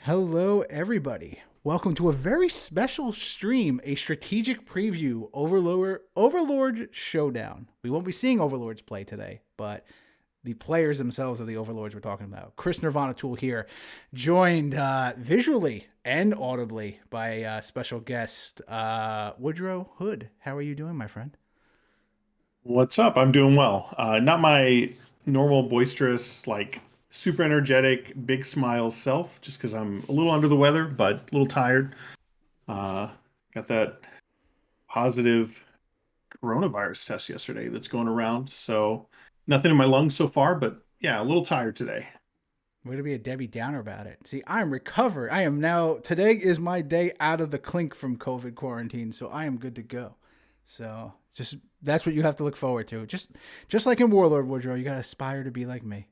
Hello, everybody. Welcome to a very special stream, a strategic preview Overlord Showdown. We won't be seeing Overlords play today, but the players themselves are the Overlords we're talking about. Chris Nirvana Tool here, joined visually and audibly by special guest Woodrow Hood. How are you doing, my friend? What's up? I'm doing well. Not my normal boisterous, like super energetic, big smiles self, just because I'm a little under the weather, but a little tired. Uh, got that positive coronavirus test yesterday that's going around. So nothing in my lungs so far, but yeah, a little tired today. Way to be a Debbie Downer about it. See, I'm recovered. I am now, today is my day out of the clink from COVID quarantine, so I am good to go. So just, that's what you have to look forward to. Just like in Warlord, Woodrow, you got to aspire to be like me.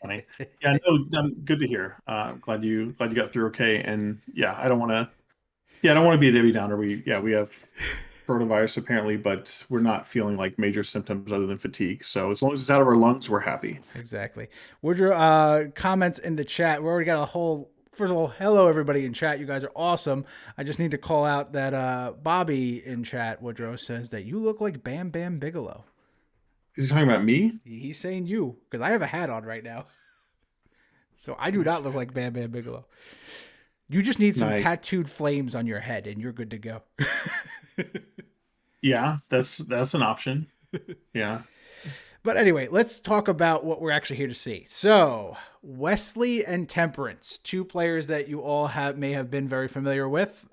Funny. Yeah, no, good to hear. Glad you got through okay. And yeah, I don't want to be a Debbie Downer. We have coronavirus apparently, but we're not feeling like major symptoms other than fatigue. So as long as it's out of our lungs, we're happy. Exactly. Woodrow, comments in the chat. We already got a whole, first of all, hello everybody in chat. You guys are awesome. I just need to call out that Bobby in chat, Woodrow, says that you look like Bam Bam Bigelow. Is he talking about me? He's saying you, because I have a hat on right now. So I do not look like Bam Bam Bigelow. You just need some Nice. tattooed flames on your head and you're good to go. Yeah, that's an option. Yeah. But anyway, let's talk about what we're actually here to see. So, Wesley and Temperance, two players that you all may have been very familiar with.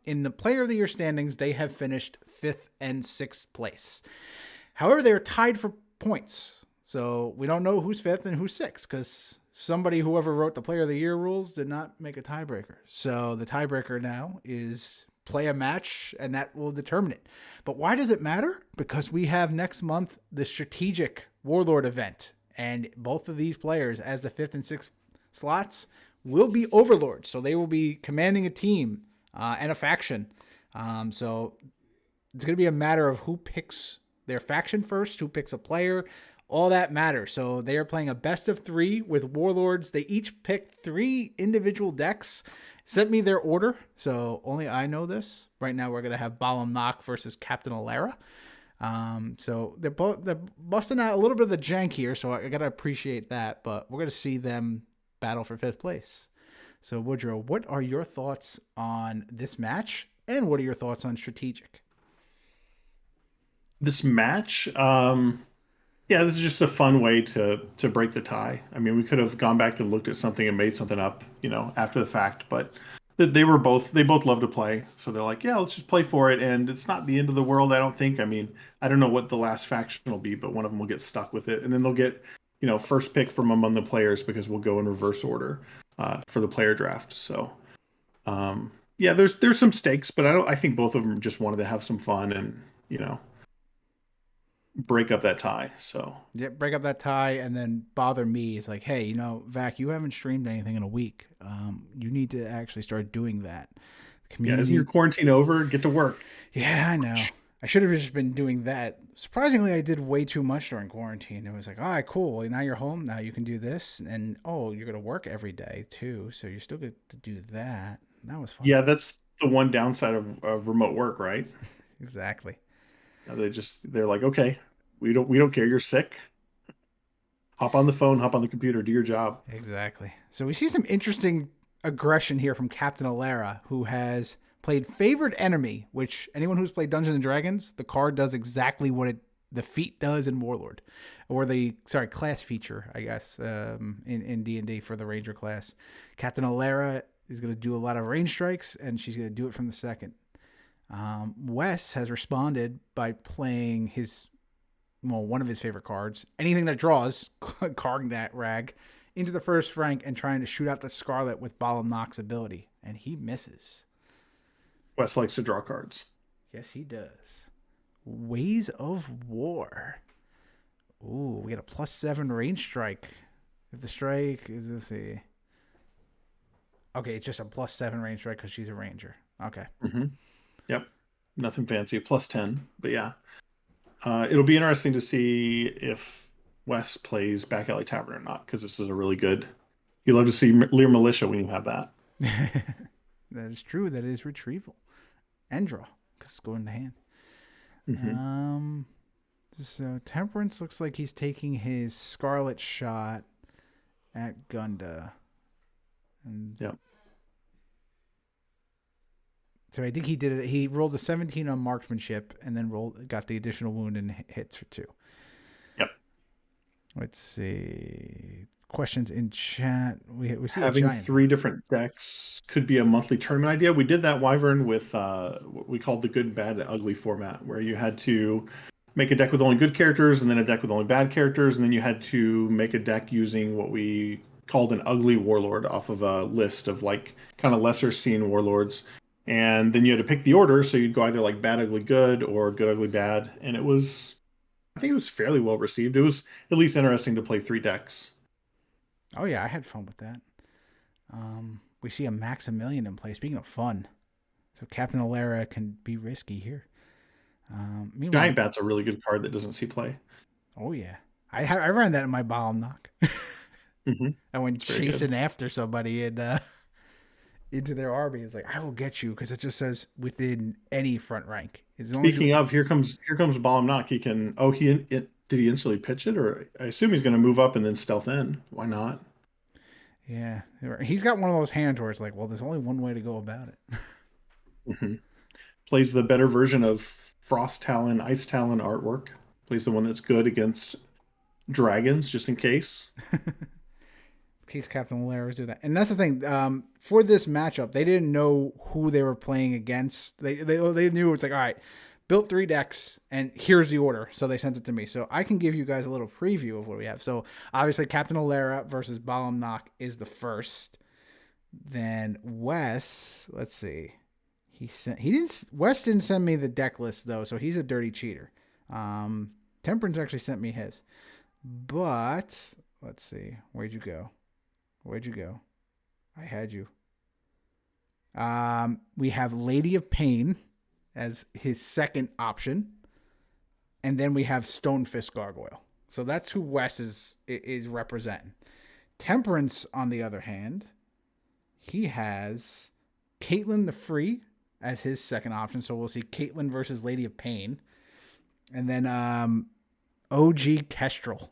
In the Player of the Year standings, they have finished fifth and sixth place. However, they're tied for points. So we don't know who's fifth and who's sixth because whoever wrote the Player of the Year rules did not make a tiebreaker. So the tiebreaker now is play a match and that will determine it. But why does it matter? Because we have next month the strategic Warlord event. And both of these players, as the fifth and sixth slots, will be Overlords. So they will be commanding a team and a faction. So it's going to be a matter of who picks their faction first, who picks a player. All that matters. So they are playing a best of three with Warlords. They each picked three individual decks. Sent me their order, so only I know this. Right now, we're gonna have Balam Nock versus Captain Alara. So they're busting out a little bit of the jank here, so I gotta appreciate that. But we're gonna see them battle for fifth place. So Woodrow, what are your thoughts on this match, and what are your thoughts on strategic? This match, yeah, this is just a fun way to break the tie. I mean, we could have gone back and looked at something and made something up, after the fact, but they both love to play. So they're like, yeah, let's just play for it. And it's not the end of the world, I don't think. I mean, I don't know what the last faction will be, but one of them will get stuck with it. And then they'll get, first pick from among the players because we'll go in reverse order for the player draft. So yeah, there's some stakes, but I think both of them just wanted to have some fun and, break up that tie. So Yeah, break up that tie and then bother me. It's like, hey, Vac, you haven't streamed anything in a week. You need to actually start doing that. yeah, isn't your Community. quarantine over? Get to work. Yeah, I know. I should have just been doing that. Surprisingly, I did way too much during quarantine. It was like, all right, cool. Well, now you're home. Now you can do this. And, oh, you're going to work every day, too. So you're still good to do that. That was fun. Yeah, that's the one downside of remote work, right? Exactly. They're like, okay, we don't care. You're sick. Hop on the phone, hop on the computer, do your job. Exactly. So we see some interesting aggression here from Captain Alara, who has played Favored Enemy, which anyone who's played Dungeons and Dragons, the card does exactly what the feat does in Warlord, or the class feature, I guess, in D&D for the Ranger class. Captain Alara is going to do a lot of range strikes, and she's going to do it from the second. Wes has responded by playing one of his favorite cards, anything that draws Cargnat Rag, into the first rank and trying to shoot out the Scarlet with Balam Nock's ability, and he misses. Wes likes to draw cards. Yes, he does. Ways of War. Ooh, we got a +7 range strike. If the strike is, let's see. Okay, it's just a +7 range strike because she's a ranger. Okay. Hmm. Yep, nothing fancy. +10, but yeah, it'll be interesting to see if Wes plays Back Alley Tavern or not because this is a really good You love to see Lear Militia when you have that. That is true. That is retrieval and draw because it's going to hand. Hmm. Um, so Temperance looks like he's taking his Scarlet shot at Gunda, and Yeah. so I think he did it. He rolled a 17 on marksmanship, and then got the additional wound and hits for 2. Yep. Let's see. Questions in chat. We see a Having giant. 3 different decks could be a monthly tournament idea. We did that Wyvern with what we called the good, bad, ugly format, where you had to make a deck with only good characters and then a deck with only bad characters, and then you had to make a deck using what we called an ugly warlord off of a list of like kind of lesser seen warlords. And then you had to pick the order, so you'd go either like bad, ugly, good or good, ugly, bad. And it was, I think it was fairly well received. It was at least interesting to play 3 decks. Oh yeah, I had fun with that. We see a Maximilian in play. Speaking of fun, so Captain Alara can be risky here. Meanwhile, Giant Bat's a really good card that doesn't see play. oh yeah, I ran that in my bomb knock. Hmm. I went It's very good. chasing after somebody and into their army. It's like I will get you because it just says within any front rank. As long as you, Speaking of, here comes Balamnak. He can. Oh, did he instantly pitch it, or I assume he's going to move up and then stealth in. Why not? yeah, he's got one of those hands where it's like, well, there's only one way to go about it. Hmm. Plays the better version of Frost Talon, Ice Talon artwork. Plays the one that's good against dragons, just in case. Case Captain Valera's do that. And that's the thing. For this matchup, they didn't know who they were playing against. They knew it's like, all right, built 3 decks, and here's the order. So they sent it to me. So I can give you guys a little preview of what we have. So obviously, Captain Alara versus Balamnak is the first. Then Wes, let's see. Wes didn't send me the deck list though, so he's a dirty cheater. Temperance actually sent me his. But let's see. Where'd you go? Where'd you go? I had you. We have Lady of Pain as his second option, and then we have Stonefist Gargoyle. So that's who Wes is representing. Temperance, on the other hand, he has Caitlyn the Free as his second option. So we'll see Caitlyn versus Lady of Pain, and then OG Kestrel.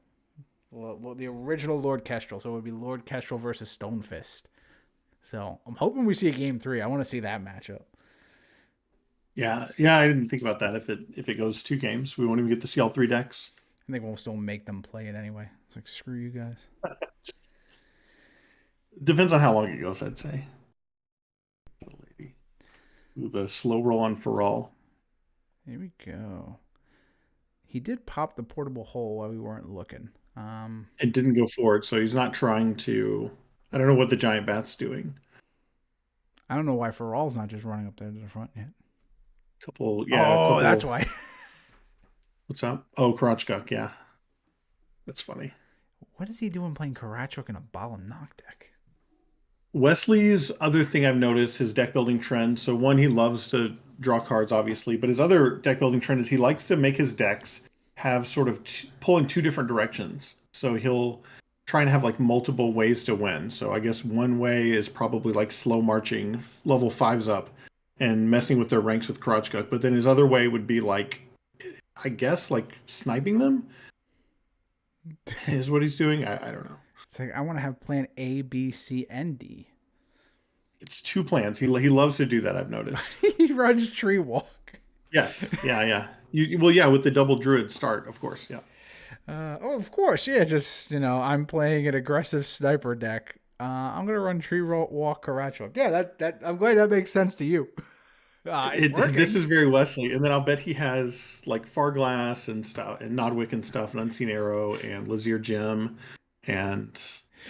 Well, the original Lord Kestrel. So it would be Lord Kestrel versus Stonefist. So I'm hoping we see a game 3. I want to see that matchup. Yeah, yeah. I didn't think about that. If it goes 2 games, we won't even get to see all 3 decks. I think we'll still make them play it anyway. It's like, screw you guys. Just depends on how long it goes, I'd say. Lady. Ooh, the slow roll on Feral. Here we go. He did pop the portable hole while we weren't looking. It didn't go forward, so he's not trying to. I don't know what the giant bat's doing. I don't know why Farrell's not just running up there to the front yet. Couple, yeah, a Oh, that's couple. why. What's up? Oh, Karachkuk, yeah, that's funny. What is he doing playing Karachuk in a Balam knock deck? Wesley's other thing I've noticed his deck building trend. So one, he loves to draw cards, obviously, but his other deck building trend is he likes to make his decks have sort of pull in 2 different directions. So he'll try and have like multiple ways to win. So I guess one way is probably like slow marching level fives up and messing with their ranks with Karachkuk. But then his other way would be like, I guess, like sniping them is what he's doing. I don't know. It's like I want to have plan A, B, C, and D. It's 2 plans. He loves to do that. I've noticed. He runs Tree Walk. Yes. Yeah. Yeah. Well, yeah, with the double druid start, of course. Yeah. Oh, of course, yeah. Just I'm playing an aggressive sniper deck. I'm gonna run Tree Walk Karachuk. Yeah, that I'm glad that makes sense to you. It's working. This is very Wesley, and then I'll bet he has like Farglass and stuff, and Nodwick and stuff, and Unseen Arrow and Lazier Gem, and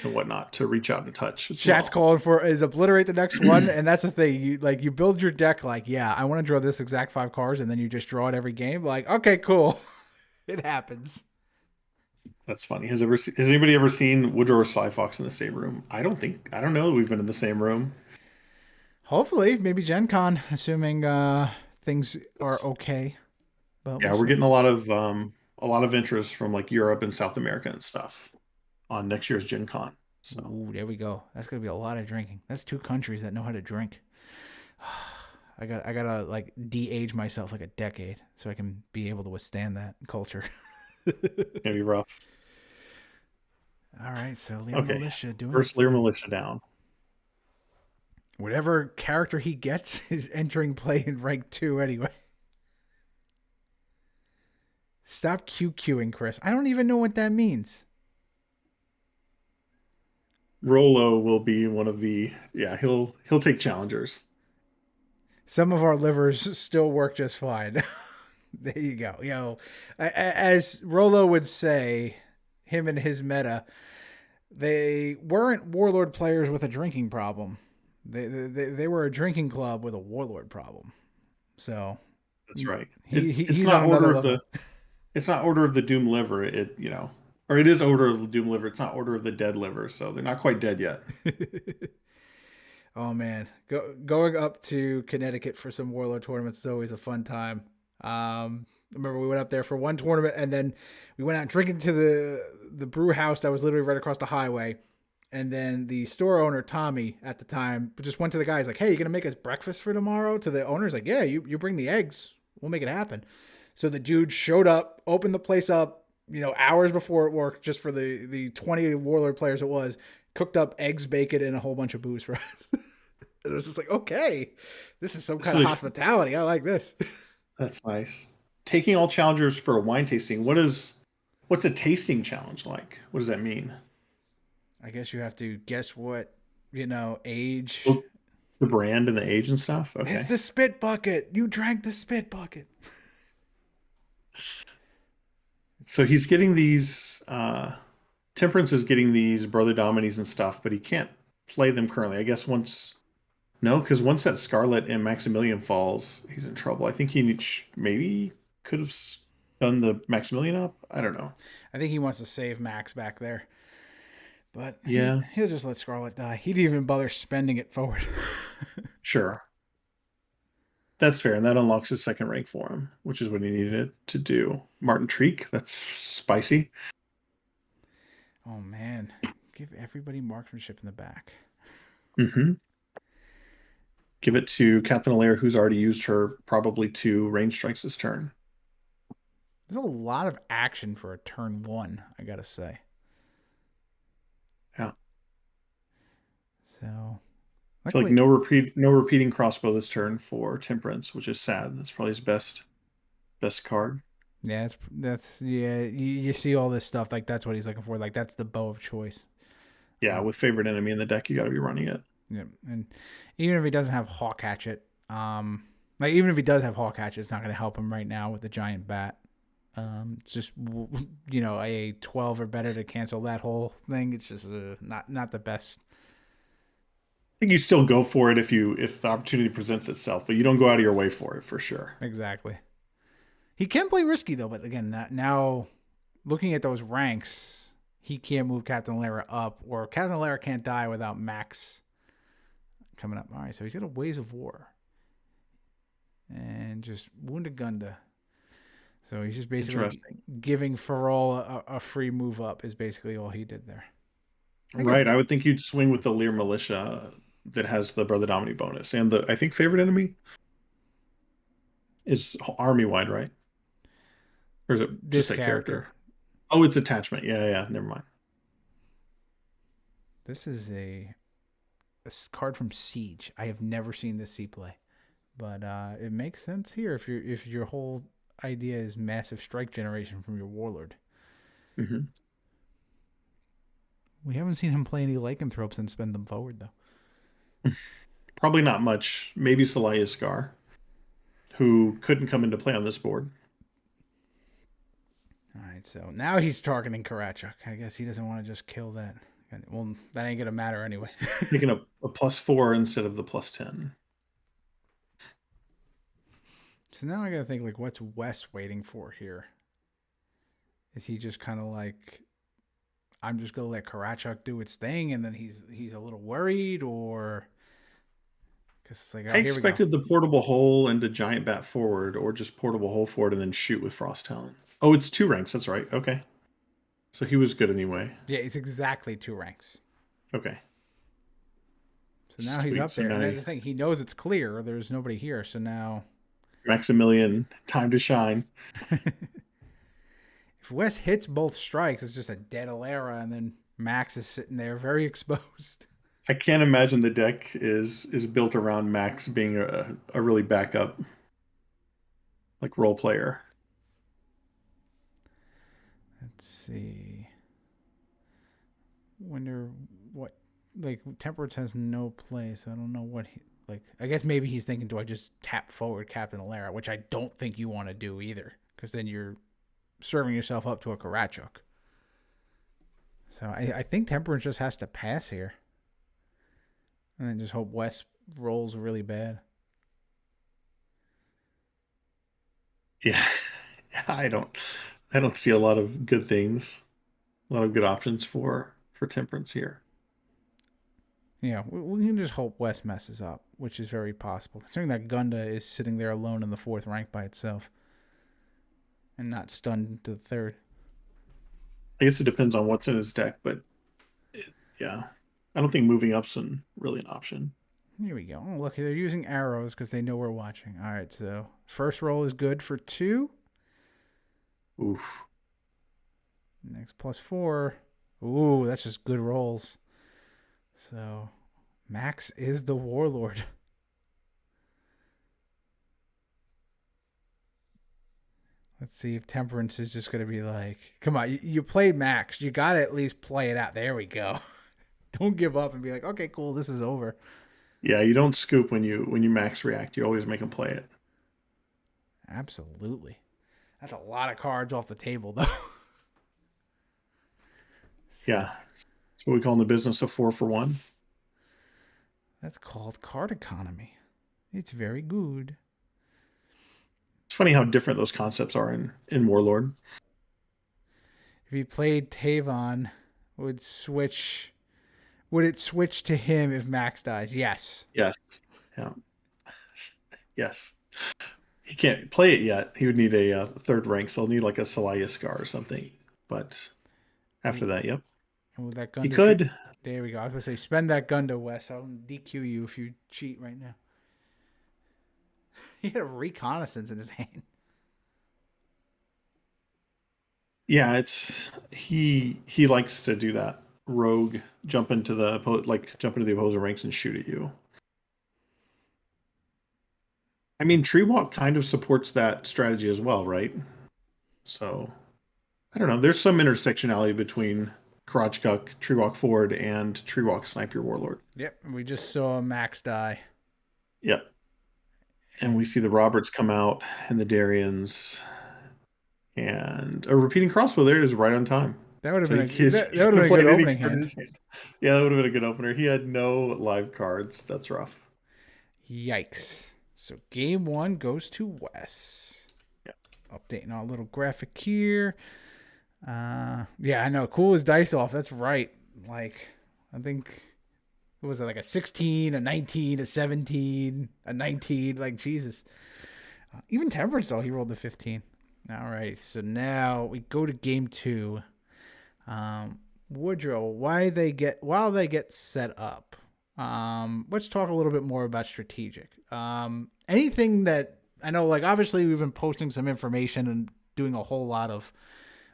whatnot to reach out and touch as Chat's well. calling for is obliterate the next one, and that's the thing. You build your deck like, yeah, I want to draw this exact 5 cards, and then you just draw it every game. Like, okay, cool, it happens. That's funny. Has anybody ever seen Woodrow or Sly Fox in the same room? I don't know that we've been in the same room. Hopefully, maybe Gen Con, assuming things are That's, okay. But yeah, we'll we're see. getting a lot of interest from like Europe and South America and stuff on next year's Gen Con. So Ooh, there we go. That's gonna be a lot of drinking. That's 2 countries that know how to drink. I gotta like de-age myself like a decade so I can be able to withstand that culture. gonna be rough. All right, so Lear Okay, Militia doing its first Lear thing. Militia down. Whatever character he gets is entering play in rank 2 anyway. Stop QQing, Chris. I don't even know what that means. Rolo will be one of the yeah, he'll take challengers. Some of our livers still work just fine. There you go. As Rolo would say, him and his meta, they weren't Warlord players with a drinking problem. They were a drinking club with a Warlord problem. So That's right. It's he's on not another Order of level. the it's not Order of the Doom Liver. It or it is Order of the Doom Liver. It's not Order of the Dead Liver. So they're not quite dead yet. Oh man, going up to Connecticut for some Warlord tournaments is always a fun time. I remember we went up there for one tournament, and then we went out drinking to the brew house that was literally right across the highway. And then the store owner Tommy at the time just went to the guys like, "Hey, you gonna make us breakfast for tomorrow?" To the owners like, "Yeah, you bring the eggs, we'll make it happen." So the dude showed up, opened the place up, hours before it worked, just for the 20 Warlord players it was, cooked up eggs, bacon, and a whole bunch of booze for us. It was just like, okay, this is some kind of So hospitality. I like this. that's nice. Taking all challengers for a wine tasting. What's a tasting challenge like? What does that mean? I guess you have to guess what, age. Oh, the brand and the age and stuff. It's Okay. the spit bucket. You drank the spit bucket. So he's getting these Temperance is getting these Brother Dominies and stuff, but he can't play them currently. I guess once no, because once that Scarlet and Maximilian falls, he's in trouble. I think maybe could have done the Maximilian up. I don't know. I think he wants to save Max back there. But Yeah, he'll just let Scarlet die. He didn't even bother spending it forward. sure. That's fair, and that unlocks his second rank for him, which is what he needed to do. Martin Treek, that's spicy. Oh, man. Give everybody marksmanship in the back. Hmm. Give it to Captain Alair, who's already used her probably 2 range strikes this turn. There's a lot of action for a turn 1, I got to say. Yeah. So, I feel like luckily, no repeating crossbow this turn for Temperance, which is sad. That's probably his best card. yeah, you see all this stuff. Like, that's what he's looking for. Like, that's the bow of choice. Yeah, Uh, with favorite enemy in the deck, you got to be running it. yeah, and even if he doesn't have Hawk Hatchet, like even if he does have Hawk Hatchet, it's not going to help him right now with the giant bat. It's just a 12 or better to cancel that whole thing. It's just not the best. I think you still go for it if the opportunity presents itself, but you don't go out of your way for it for sure. Exactly. He can play risky though, but again, now looking at those ranks, he can't move Captain Lara up, or Captain Lara can't die without Max coming up. All right, so he's got a Ways of War and just Wounded Gunda. So he's just basically Interesting. giving Farol a free move up is basically all he did there. Right. I would think you'd swing with the Lear Militia that has the Brother Domini bonus. And I think favorite enemy is army wide, right? Or is it just This a character, character? Oh, it's attachment. Yeah, yeah. Never mind. this is a card from Siege. I have never seen this C play, but it makes sense here if your whole idea is massive strike generation from your Warlord. Hmm. We haven't seen him play any lycanthropes and spend them forward though. Probably not much. Maybe Celaya Scar, who couldn't come into play on this board. All right, so now he's targeting Karachuk. I guess he doesn't want to just kill that. Well, that ain't gonna matter anyway. Taking a +4 instead of the +10. So now I gotta think like, what's Wes waiting for here? Is he just kind of like, I'm just gonna let Karachuk do its thing, and then he's a little worried, or because it's like, I oh, here we go. expected the portable hole and a giant bat forward, or just portable hole forward and then shoot with Frost Talon. Oh, it's 2 ranks. That's right. Okay. So he was good anyway. Yeah, it's exactly 2 ranks. Okay. So now he's Sweet. up So there, now and I you, just think he knows it's clear. There's nobody here, so now Maximilian, time to shine. if Wes hits both strikes, it's just a dead Alara, and then Max is sitting there very exposed. I can't imagine the deck is built around Max being a really backup like role player. Let's see. Wonder what like Temperance has no play, so I don't know what he like. I guess maybe he's thinking, do I just tap forward Captain Alara, which I don't think you want to do either, because then you're serving yourself up to a Karachuk. So I think Temperance just has to pass here, and then just hope West rolls really bad. Yeah. I don't see a lot of good things, a lot of good options for Temperance here. Yeah, we can just hope West messes up, which is very possible, considering that Gunda is sitting there alone in the fourth rank by itself and not stunned to the third. I guess it depends on what's in his deck, but yeah, I don't think moving up's really an option. Here we go. Oh, look, they're using arrows because they know we're watching. All right, so first roll is good for 2. Oof. Next plus 4. Ooh, that's just good rolls. So Max is the Warlord. Let's see if Temperance is just going to be like, come on, you played Max. You got to at least play it out. There we go. Don't give up and be like, okay, cool, this is over. Yeah, you don't scoop when you max react. You always make them play it. Absolutely. That's a lot of cards off the table, though. Yeah, that's what we call in the business a 4 for 1. That's called card economy. It's very good. It's funny how different those concepts are in Warlord. If he played Tavon, would switch. Would it switch to him if Max dies? Yes. Yes. Yeah. Yes. He can't play it yet. He would need a third rank, so he'll need like a Celaya Scar or something. But after that, yep, Ooh, that he gun to shoot. could. There we go. I was gonna say, spend that gun to Wes. I'll DQ you if you cheat right now. He had a reconnaissance in his hand. Yeah, it's he likes to do that. Rogue jump into the opposing ranks and shoot at you. I mean, Tree Walk kind of supports that strategy as well, right? So I don't know. There's some intersectionality between Crotch Guck, Tree Walk Forward, and Tree Walk Snipe Your Warlord. Yep, we just saw Max die. Yep. And we see the Roberts come out and the Darians and a repeating crossbow there is right on time. That would have So been a that, he that would could have have been a good played any opening card in hand. his hand. Yeah, that would have been a good opener. He had no live cards. That's rough. Yikes! So game 1 goes to Wes. Yeah. Updating our little graphic here. Yeah, I know. Cool as dice off. That's right. Like, I think what was it, like a 16, a 19, a 17, a 19? Like, Jesus. Even Temperance, though, he rolled the 15. All right, so now we go to game 2. Woodrow, while they get set up, let's talk a little bit more about strategic. Anything that I know, like obviously we've been posting some information and doing a whole lot of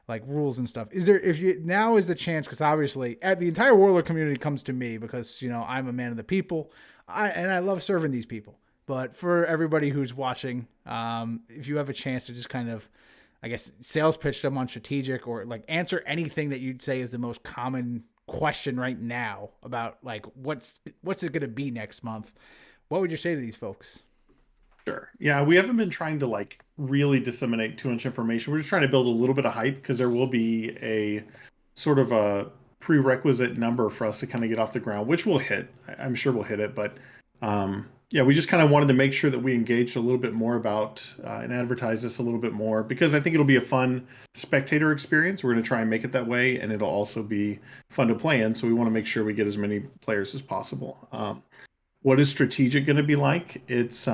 like rules and stuff. Is there if you now is the chance because obviously the entire Warlord community comes to me because I'm a man of the people, I love serving these people. But for everybody who's watching, if you have a chance to just kind of, I guess, sales pitch them on strategic or like answer anything that you'd say is the most common question right now about like what's it going to be next month, what would you say to these folks? Sure. Yeah, we haven't been trying to like really disseminate too much information. We're just trying to build a little bit of hype because there will be a sort of a prerequisite number for us to kind of get off the ground, which we'll hit. I'm sure we'll hit it, but yeah, we just kind of wanted to make sure that we engaged a little bit more about and advertise this a little bit more because I think it'll be a fun spectator experience. We're going to try and make it that way, and it'll also be fun to play in. So we want to make sure we get as many players as possible. What is strategic going to be like? It's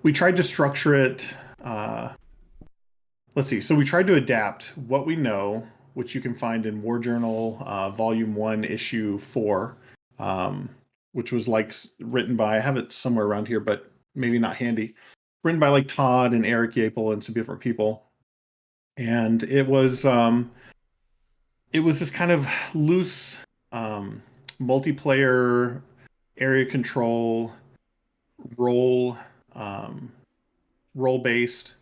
we tried to structure it. Let's see. So we tried to adapt what we know, which you can find in War Journal, Volume 1, Issue 4, um, which was like written by, I have it somewhere around here, but maybe not handy. Written by like Todd and Eric Yapel and some different people. And it was this kind of loose um, multiplayer area control role um, role based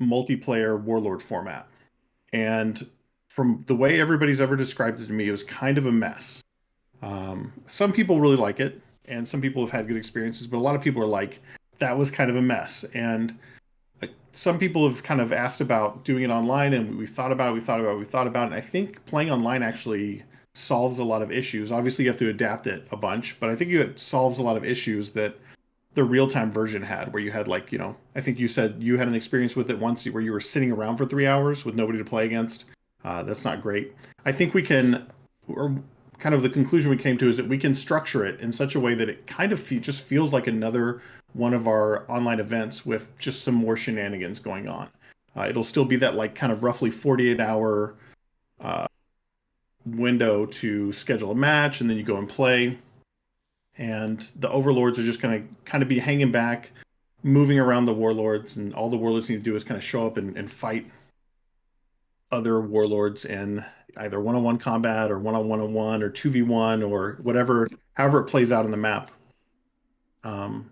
multiplayer warlord format. And from the way everybody's ever described it to me, it was kind of a mess. Some people really like it, and some people have had good experiences, but a lot of people are like, that was kind of a mess. And like, some people have kind of asked about doing it online, and we thought about it, we thought about it, we thought about it. And I think playing online actually solves a lot of issues. Obviously, you have to adapt it a bunch, but I think it solves a lot of issues that the real time version had, where you had like, I think you said you had an experience with it once where you were sitting around for 3 hours with nobody to play against. That's not great. I think we can, or kind of the conclusion we came to is that we can structure it in such a way that it kind of just feels like another one of our online events with just some more shenanigans going on. It'll still be that like kind of roughly 48-hour uh, window to schedule a match, and then you go and play. And the overlords are just going to kind of be hanging back, moving around the warlords, and all the warlords need to do is kind of show up and fight other warlords in either one-on-one combat or one-on-one or 2v1 or whatever, however it plays out in the map. But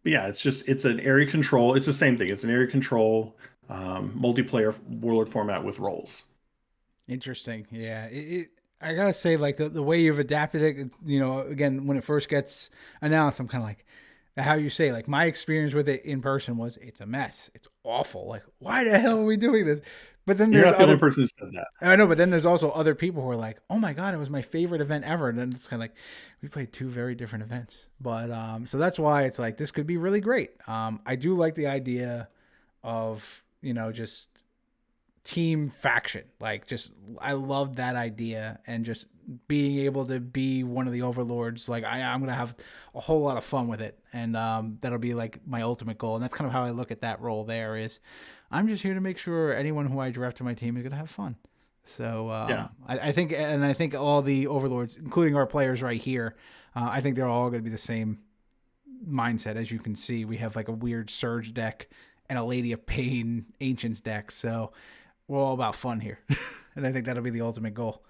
yeah, it's an area control. It's the same thing. It's an area control multiplayer warlord format with roles. Interesting. Yeah. I gotta say, like the way you've adapted it, again, when it first gets announced, I'm kind of like, how you say, like my experience with it in person was, it's a mess. It's awful. Like, why the hell are we doing this? But then You're there's not the only other, person who said that. I know, but then there's also other people who are like, oh my God, it was my favorite event ever. And then it's kind of like, we played two very different events. But, so that's why it's like, this could be really great. I do like the idea of, just team faction. Like, just I love that idea, and just being able to be one of the overlords. Like, I'm gonna have a whole lot of fun with it, and that'll be like my ultimate goal. And that's kind of how I look at that role. There is, I'm just here to make sure anyone who I draft to my team is gonna have fun. So Yeah, I think all the overlords, including our players right here, I think they're all going to be the same mindset. As you can see, we have like a weird surge deck and a Lady of Pain Ancients deck. So we're all about fun here. And I think that'll be the ultimate goal.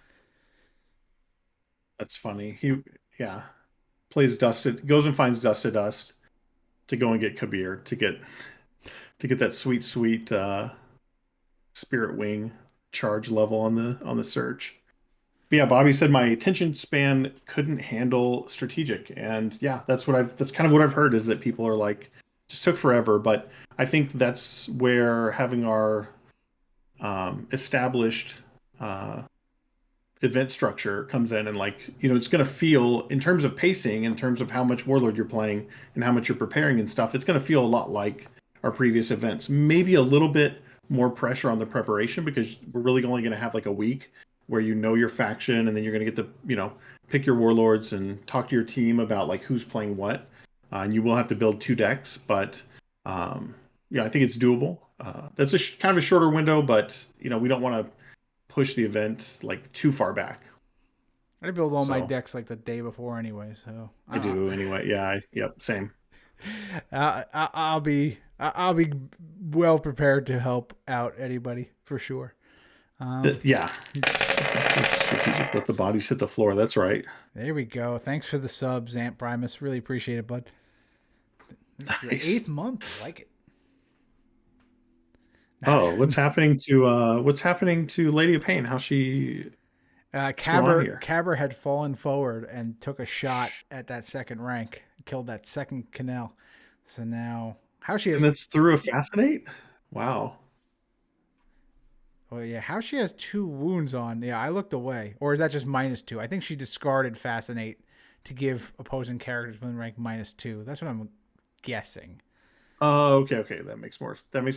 that's funny. Yeah, plays Dusted, goes and finds Dusted Dust to go and get Kabir to get that sweet, sweet Spirit Wing charge level on the Surge. But yeah, Bobby said my attention span couldn't handle strategic, and yeah, that's kind of what I've heard is that people are like, just took forever. But I think that's where having our established uh, event structure comes in, and like, it's going to feel, in terms of pacing, in terms of how much Warlord you're playing and how much you're preparing and stuff, it's going to feel a lot like our previous events. Maybe a little bit more pressure on the preparation, because we're really only going to have like a week where your faction, and then you're going to get to pick your warlords and talk to your team about like who's playing what, and you will have to build two decks. But yeah, I think it's doable. That's kind of a shorter window, but we don't want to push the event like too far back. I build all my So decks like the day before anyway, so I do anyway. Yeah. Yep. Same. I'll be well prepared to help out anybody for sure. Yeah. Strategic. Let the bodies hit the floor. That's right. There we go. Thanks for the subs, Ant Primus. Really appreciate it, bud. This is your Nice. eighth month. I like it. Oh, what's happening to Lady of Pain? What's going on here? Caber had fallen forward and took a shot at that second rank, killed that second canal. So now, how she And has, that's through a fascinate? Wow. oh yeah, how she has two wounds on. Yeah, I looked away. Or is that just -2? I think she discarded Fascinate to give opposing characters within rank -2. That's what I'm guessing. Oh, okay. That makes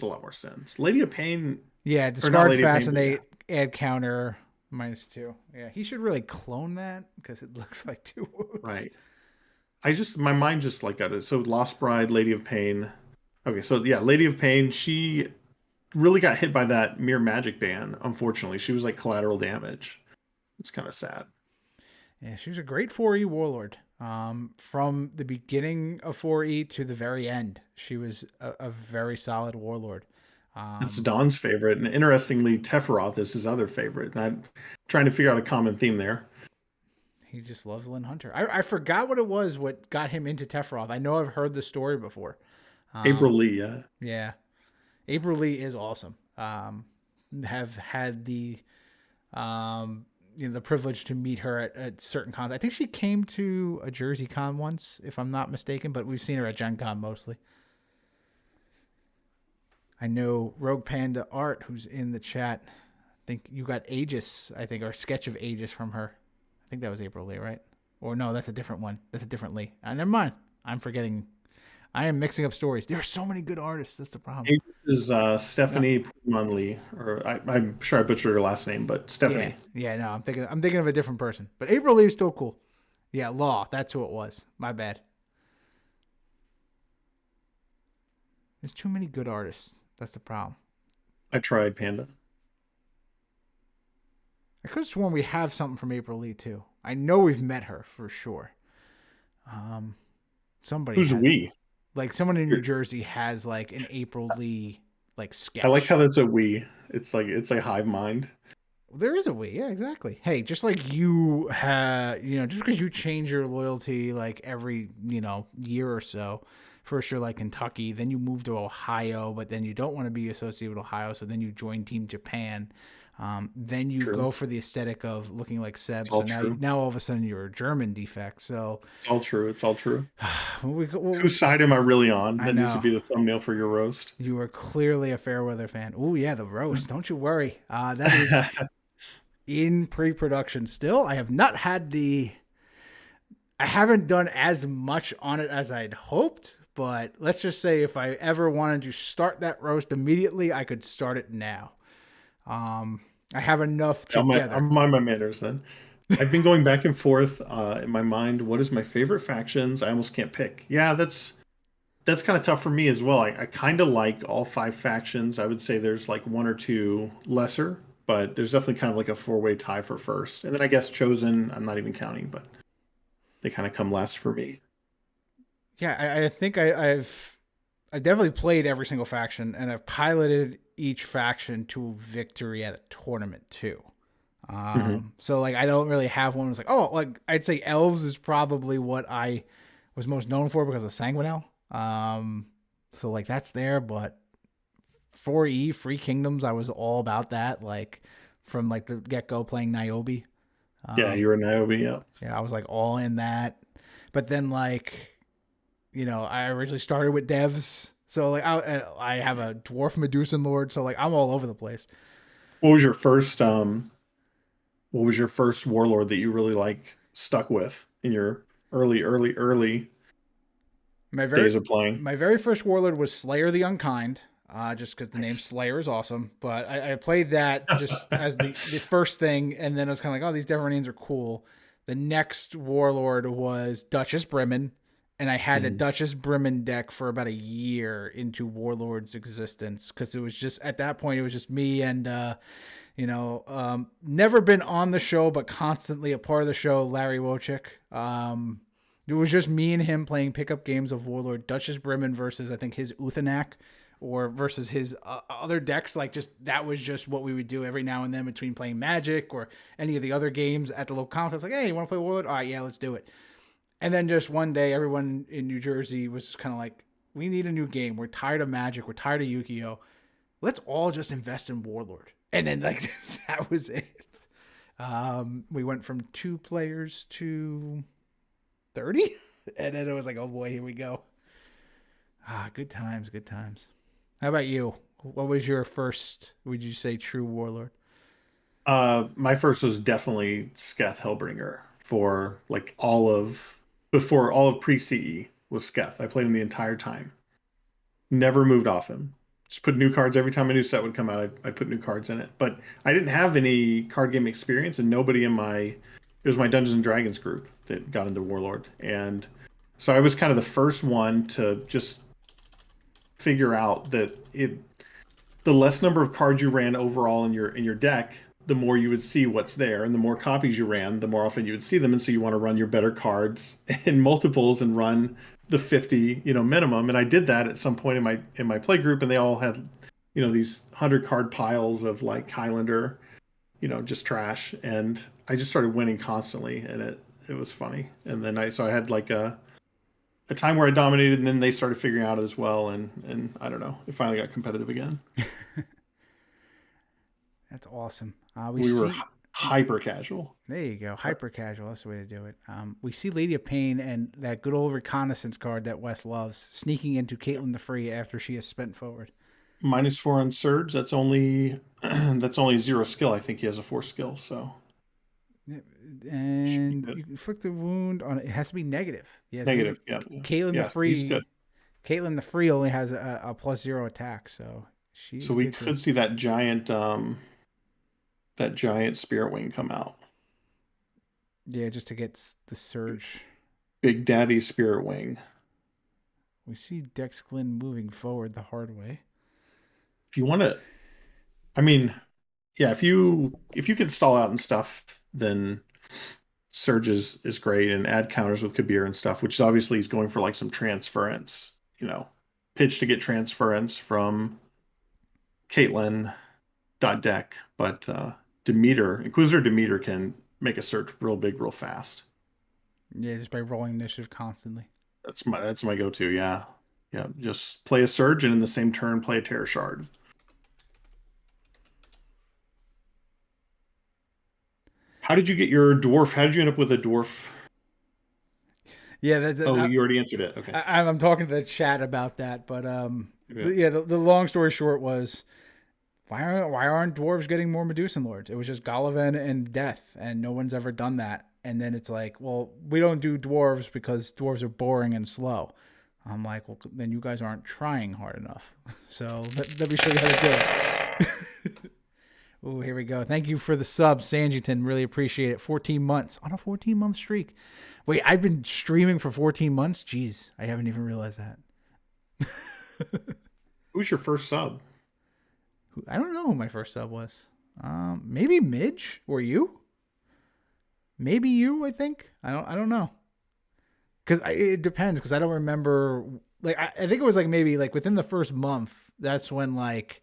a lot more sense. Lady of Pain, Yeah, or not discard Lady of Pain, but yeah. Fascinate, add counter -2. Yeah, he should really clone that because it looks like two wounds. Right. My mind just like got it. So Lost Bride, Lady of Pain. Okay, so yeah, Lady of Pain, she really got hit by that mere magic ban. Unfortunately, she was like collateral damage. It's kind of sad. Yeah, she was a great 4E warlord. From the beginning of 4E to the very end, she was a very solid warlord. It's Um, Don's favorite, and interestingly, Tefroth is his other favorite. And I'm trying to figure out a common theme there. he just loves Lynn Hunter. I forgot what it was what got him into Tefroth. I know I've heard the story before. April Um, Lee, yeah. yeah, April Lee is awesome. Have had the the privilege to meet her at certain cons. I think she came to a Jersey con once, if I'm not mistaken, but we've seen her at Gen Con mostly. I know Rogue Panda Art, who's in the chat. I think you got Aegis, I think, or sketch of Aegis from her. I think that was April Lee, right? Or no, that's a different one. That's a different Lee. Never mind. I'm forgetting. I am mixing up stories. There are so many good artists. That's the problem. This is No, Stephanie Pumanli, or I'm sure I butchered her last name, but yeah, Stephanie. yeah. No, I'm thinking of a different person. But April Lee is still cool. Yeah, Law. That's who it was. My bad. There's too many good artists. That's the problem. I tried Panda. I could have sworn we have something from April Lee too. I know we've met her for sure. Um, somebody Who's has we? like someone in New Jersey has like an April Lee like I like sketch. how that's a we. It's a hive mind. There is a we, yeah, exactly. Hey, just like you have, just because you change your loyalty like every year or so. First you're like Kentucky, then you move to Ohio, but then you don't want to be associated with Ohio, so then you join Team Japan. Then you True. go for the aesthetic of looking like Seb. It's So all now, true. now all of a sudden you're a German defect. So It's all true. It's all true. well, Whose side am I really on? I That needs to know be the thumbnail for your roast. you are clearly a Fairweather fan. Oh yeah, the roast. Don't you worry. That is in pre-production still. I have not had the. I haven't done as much on it as I'd hoped, but let's just say if I ever wanted to start that roast immediately, I could start it now. Um, I have enough together. I'm mind my manners then. I've been going back and forth in my mind. What is my favorite factions? I almost can't pick. Yeah, that's kind of tough for me as well. I kind of like all five factions. I would say there's like one or two lesser, but there's definitely kind of like a four-way tie for first. And then I guess Chosen, I'm not even counting, but they kind of come last for me. Yeah, I think I definitely played every single faction, and I've piloted each faction to victory at a tournament too. Hmm. So like I don't really have one that's like, oh, like I'd say elves is probably what I was most known for because of Sanguinel. So like that's there, but 4E Free Kingdoms, I was all about that. Like from like the get go playing Niobe. Yeah, Um, you're a Niobe. Yeah. yeah, I was like all in that. But then like I originally started with devs, so like I have a dwarf Medusan Lord, so like I'm all over the place. What was your first what was your first warlord that you really like stuck with in your early My very days of playing? my very first warlord was Slayer the Unkind, just because the name Nice. Slayer is awesome. But I played that just as the first thing, and then I was kind of like, oh, these different names are cool. The next warlord was Duchess Brimmen, and I had a Mhm. Duchess Brimmen deck for about a year into Warlord's existence because it was just at that point it was just me and never been on the show but constantly a part of the show, Larry Wojcik. It was just me and him playing pickup games of Warlord, Duchess Brimmen versus I think his Uthanac, or versus his other decks. Like just that was just what we would do every now and then between playing Magic or any of the other games at the local contest. Like, hey, you want to play Warlord? All right, yeah, let's do it. And then just one day, everyone in New Jersey was kind of like, we need a new game. We're tired of Magic. We're tired of Yu-Gi-Oh. Let's all just invest in Warlord. And then like that was it. We went from 2 players to 30, and then it was like, oh boy, here we go. Good times, good times. How about you? What was your first, would you say, true Warlord? My first was definitely Sketh Hellbringer for like all of before all of pre CE was Sketh. I played him the entire time. Never moved off him. Just put new cards every time a new set would come out. I'd put new cards in it. But I didn't have any card game experience, and nobody in my it was my Dungeons and Dragons group that got into Warlord, and so I was kind of the first one to just figure out that the less number of cards you ran overall in your deck, the more you would see what's there, and the more copies you ran, the more often you would see them. And so you want to run your better cards in multiples and run the 50, minimum. And I did that at some point in my play group, and they all had, these 100 card piles of like Highlander, just trash. And I just started winning constantly, and it was funny. And then I had like a time where I dominated, and then they started figuring out as well, and I don't know, it finally got competitive again. That's awesome. We were hyper casual. There you go. Hyper casual. That's the way to do it. We see Lady of Pain and that good old reconnaissance card that Wes loves sneaking into Caitlin the Free after she is spent forward. -4 on Surge. That's only that's only 0 skill. I think he has a 4 skill, so And you inflict the wound on it. It has to be negative. Yes, negative. Yeah. Caitlin the Free. He's good. Caitlin the Free only has a +0 attack, so she's. So we could see that giant spirit wing come out. Yeah, just to get the Surge. Big Daddy Spirit Wing. We see Dex Glynn moving forward the hard way. If you want to, I mean, yeah, if you can stall out and stuff, then Surge is great, and add counters with Kabir and stuff, which obviously he's going for like some transference, pitch to get transference from Caitlin deck, but Inquisitor Demeter can make a search real big, real fast. Yeah, just by rolling initiative constantly. That's my go-to. Yeah, yeah. Just play a Surge, and in the same turn, play a Terror Shard. How did you get your dwarf? How did you end up with a dwarf? Yeah, you already answered it. Okay. I'm talking to the chat about that, but Yeah. The long story short was why aren't dwarves getting more Medusan Lords? It was just Galavan and Death, and no one's ever done that. And then it's like, well, we don't do dwarves because dwarves are boring and slow. I'm like, well, then you guys aren't trying hard enough. So let me show you how to do it. Oh, here we go. Thank you for the sub, Sanjington. Really appreciate it. 14 months on a 14-month streak. Wait, I've been streaming for 14 months? Jeez, I haven't even realized that. Who's your first sub? I don't know who my first sub was. Maybe Midge or you? Maybe you, I think. I don't know. Because it depends, because I don't remember. Like, I think it was like maybe like within the first month. That's when like.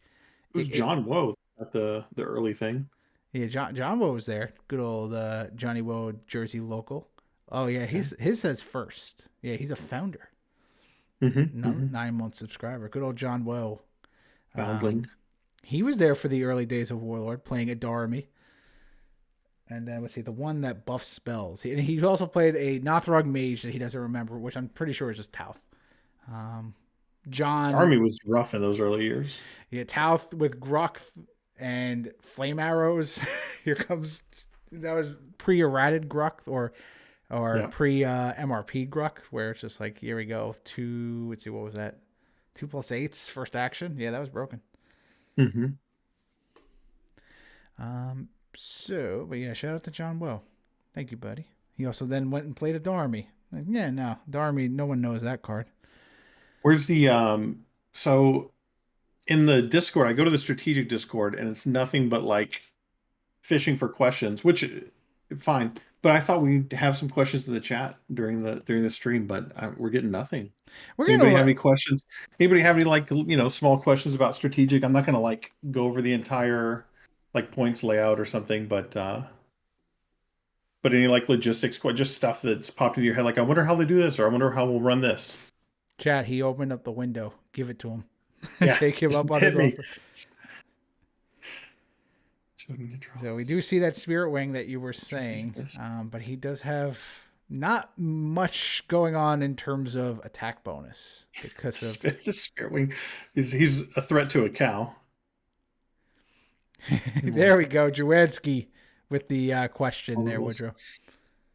It was John Woe at the early thing. Yeah, John Woe was there. Good old Johnny Woe, Jersey local. Oh yeah, his says first. Yeah, he's a founder. 9-month subscriber. Good old John Woe. Foundling. He was there for the early days of Warlord, playing Adarami. And then let's see, the one that buffs spells. He also played a Nothrog mage that he doesn't remember, which I'm pretty sure is just Tauth. John Army was rough in those early years. Yeah, Tauth with Gruck and flame arrows. Here comes that was pre-errated Gruck or pre MRP Gruck, where it's just like, here we go. Let's see, what was that? 2+8s first action. Yeah, that was broken. So, but yeah, shout out to John Woe. Thank you, buddy. He also then went and played a Darmy. Like, yeah, no, Darmy, no one knows that card. Where's the so in the Discord, I go to the strategic Discord, and it's nothing but like fishing for questions, which fine. But I thought we'd have some questions in the chat during the stream, but we're getting nothing. Anybody have any questions? Anybody have any like small questions about strategic? I'm not gonna like go over the entire like points layout or something, but any like logistics, just stuff that's popped into your head, like I wonder how they do this, or I wonder how we'll run this. Chat, he opened up the window. Give it to him. Yeah, take him up on his offer. So we do see that spirit wing that you were saying, but he does have not much going on in terms of attack bonus because of the spirit wing. He's a threat to a cow. There we go, Jawadski with the question there, Woodrow.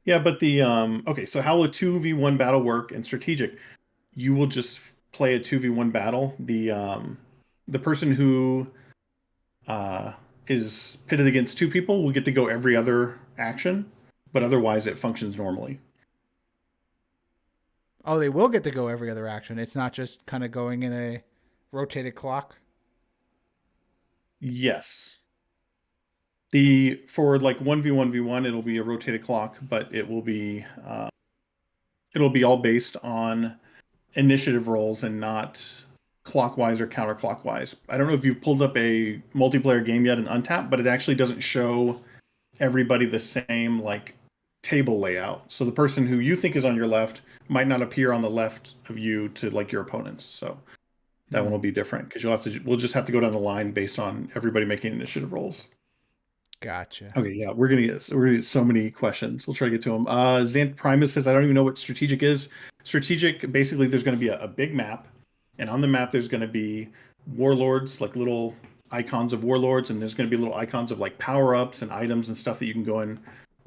Yeah, but the okay. So how will a 2v1 battle work in strategic? You will just play a 2v1 battle. The person who is pitted against two people will get to go every other action, but otherwise it functions normally. Oh, they will get to go every other action. It's not just kind of going in a rotated clock. Yes. The for like 1v1v1, it'll be a rotated clock, but it'll be all based on initiative rolls and not clockwise or counterclockwise. I don't know if you've pulled up a multiplayer game yet in Untap, but it actually doesn't show everybody the same like table layout. So the person who you think is on your left might not appear on the left of you to like your opponents. So that one will be different because we'll just have to go down the line based on everybody making initiative rolls. Gotcha. Okay, yeah, we're gonna get so many questions. We'll try to get to them. Xant Primus says, I don't even know what strategic is. Strategic, basically, there's going to be a big map, and on the map there's going to be warlords, like little icons of warlords, and there's going to be little icons of like power ups and items and stuff that you can go and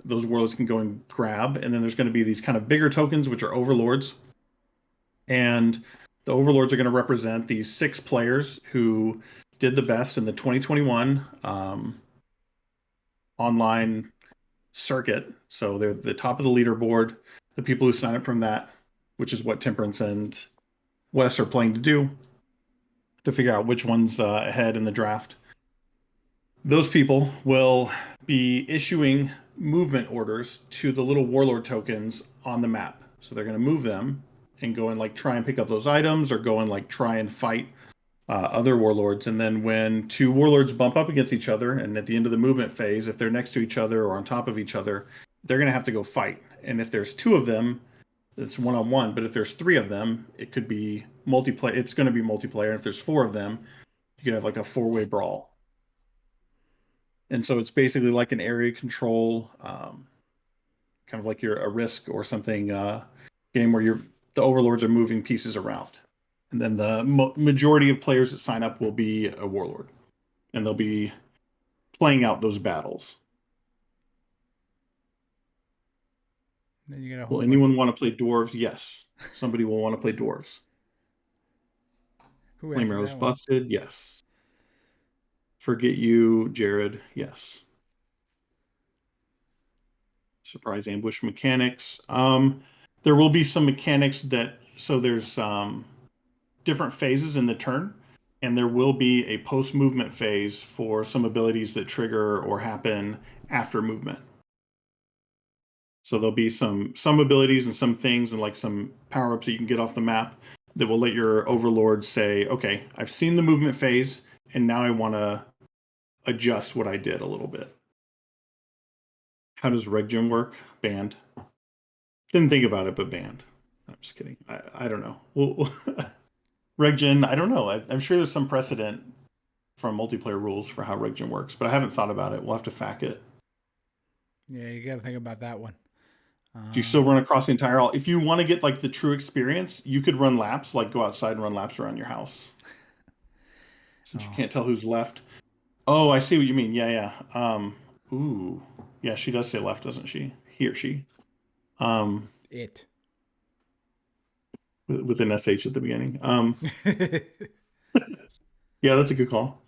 those warlords can go and grab. And then there's going to be these kind of bigger tokens, which are overlords, and the overlords are going to represent these 6 players who did the best in the 2021 online circuit. So they're the top of the leaderboard. The people who sign up from that, which is what Temperance and Wes are playing to do, to figure out which one's ahead in the draft. Those people will be issuing movement orders to the little warlord tokens on the map. So they're going to move them and go and like try and pick up those items or go and like try and fight other warlords. And then when 2 warlords bump up against each other, and at the end of the movement phase, if they're next to each other or on top of each other, they're going to have to go fight. And if there's 2 of them, it's 1-on-1. But if there's 3 of them, it could be multiplayer. It's going to be multiplayer. And if there's 4 of them, you could have like a 4-way brawl. And so it's basically like an area control, kind of like you're a Risk or something game where the overlords are moving pieces around. And then the majority of players that sign up will be a warlord, and they'll be playing out those battles. Then you get a Will whole bunch. anyone want to play dwarves? Yes. Somebody will want to play dwarves. Who Flame answered arrows that one? busted. Yes. Forget you, Jared. Yes. Surprise ambush mechanics. There will be some mechanics there's different phases in the turn, and there will be a post movement phase for some abilities that trigger or happen after movement. So there'll be some abilities and some things and like some power ups that you can get off the map that will let your overlord say, okay, I've seen the movement phase, and now I want to adjust what I did a little bit. How does Reg Gym work? Banned. Didn't think about it, but banned. I'm just kidding. I don't know. Reg Gen, I don't know. I'm sure there's some precedent from multiplayer rules for how Reg Gen works, but I haven't thought about it. We'll have to fact it. Yeah, you got to think about that one. Do you still run across the entire hall? If you want to get like the true experience, you could run laps, like go outside and run laps around your house. Since you Oh, can't tell who's left. Oh, I see what you mean. Yeah, yeah. Ooh. Yeah, she does say left, doesn't she? He or she. Um, it. with an SH at the beginning. Yeah, that's a good call.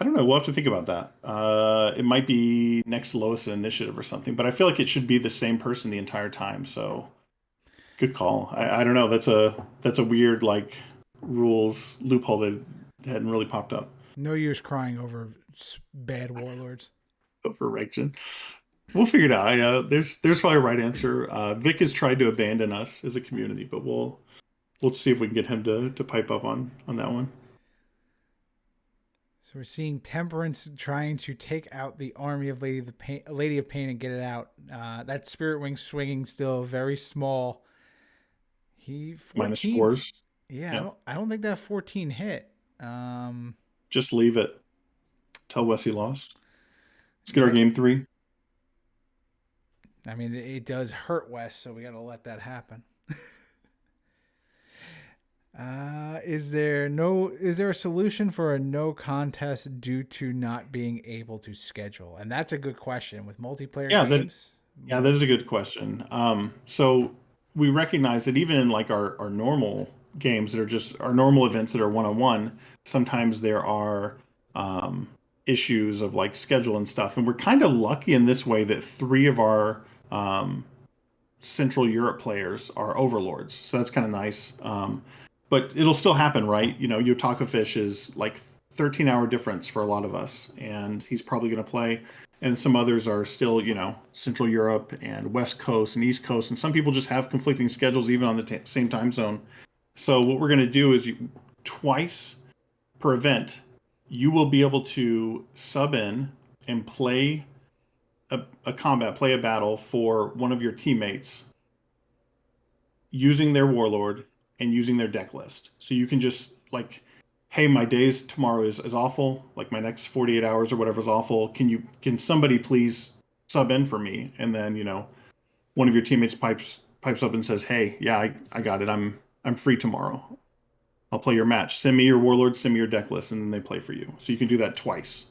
I don't know. We'll have to think about that. It might be next lowest initiative or something, but I feel like it should be the same person the entire time. So good call. I don't know. That's a weird like rules loophole that hadn't really popped up No use crying over bad warlords. for Regen. We'll figure it out. There's probably a right answer. Vic has tried to abandon us as a community, but we'll see if we can get him to pipe up on that one. So we're seeing Temperance trying to take out the army of Lady of Pain and get it out. That Spirit Wing swinging still very small. He Minus 14. fours. Yeah, Yeah. I don't think that 14 hit. Um, Just leave it. Tell Wes he lost. Let's get our yeah, game 3. I mean it does hurt West, so we got to let that happen. Is there a solution for a no contest due to not being able to schedule? And that's a good question with multiplayer Yeah, that games. yeah, that is a good question. So we recognize that even in like our normal games that are just our normal events that are 1-on-1, sometimes there are um, issues of like schedule and stuff. And we're kind of lucky in this way that 3 of our Central Europe players are overlords. So that's kind of nice. But it'll still happen, right? You know, your taco fish is like 13-hour difference for a lot of us, and he's probably going to play. And some others are still, Central Europe and West Coast and East Coast, and some people just have conflicting schedules even on the same time zone. So what we're going to do is twice per event, you will be able to sub in and play play a battle for one of your teammates using their warlord and using their deck list. So you can just like, hey, my days tomorrow is awful. Like my next 48 hours or whatever is awful. Can somebody please sub in for me? And then, one of your teammates pipes up and says, hey, yeah, I got it. I'm free tomorrow. I'll play your match. Send me your warlord, send me your deck list, and then they play for you. So you can do that twice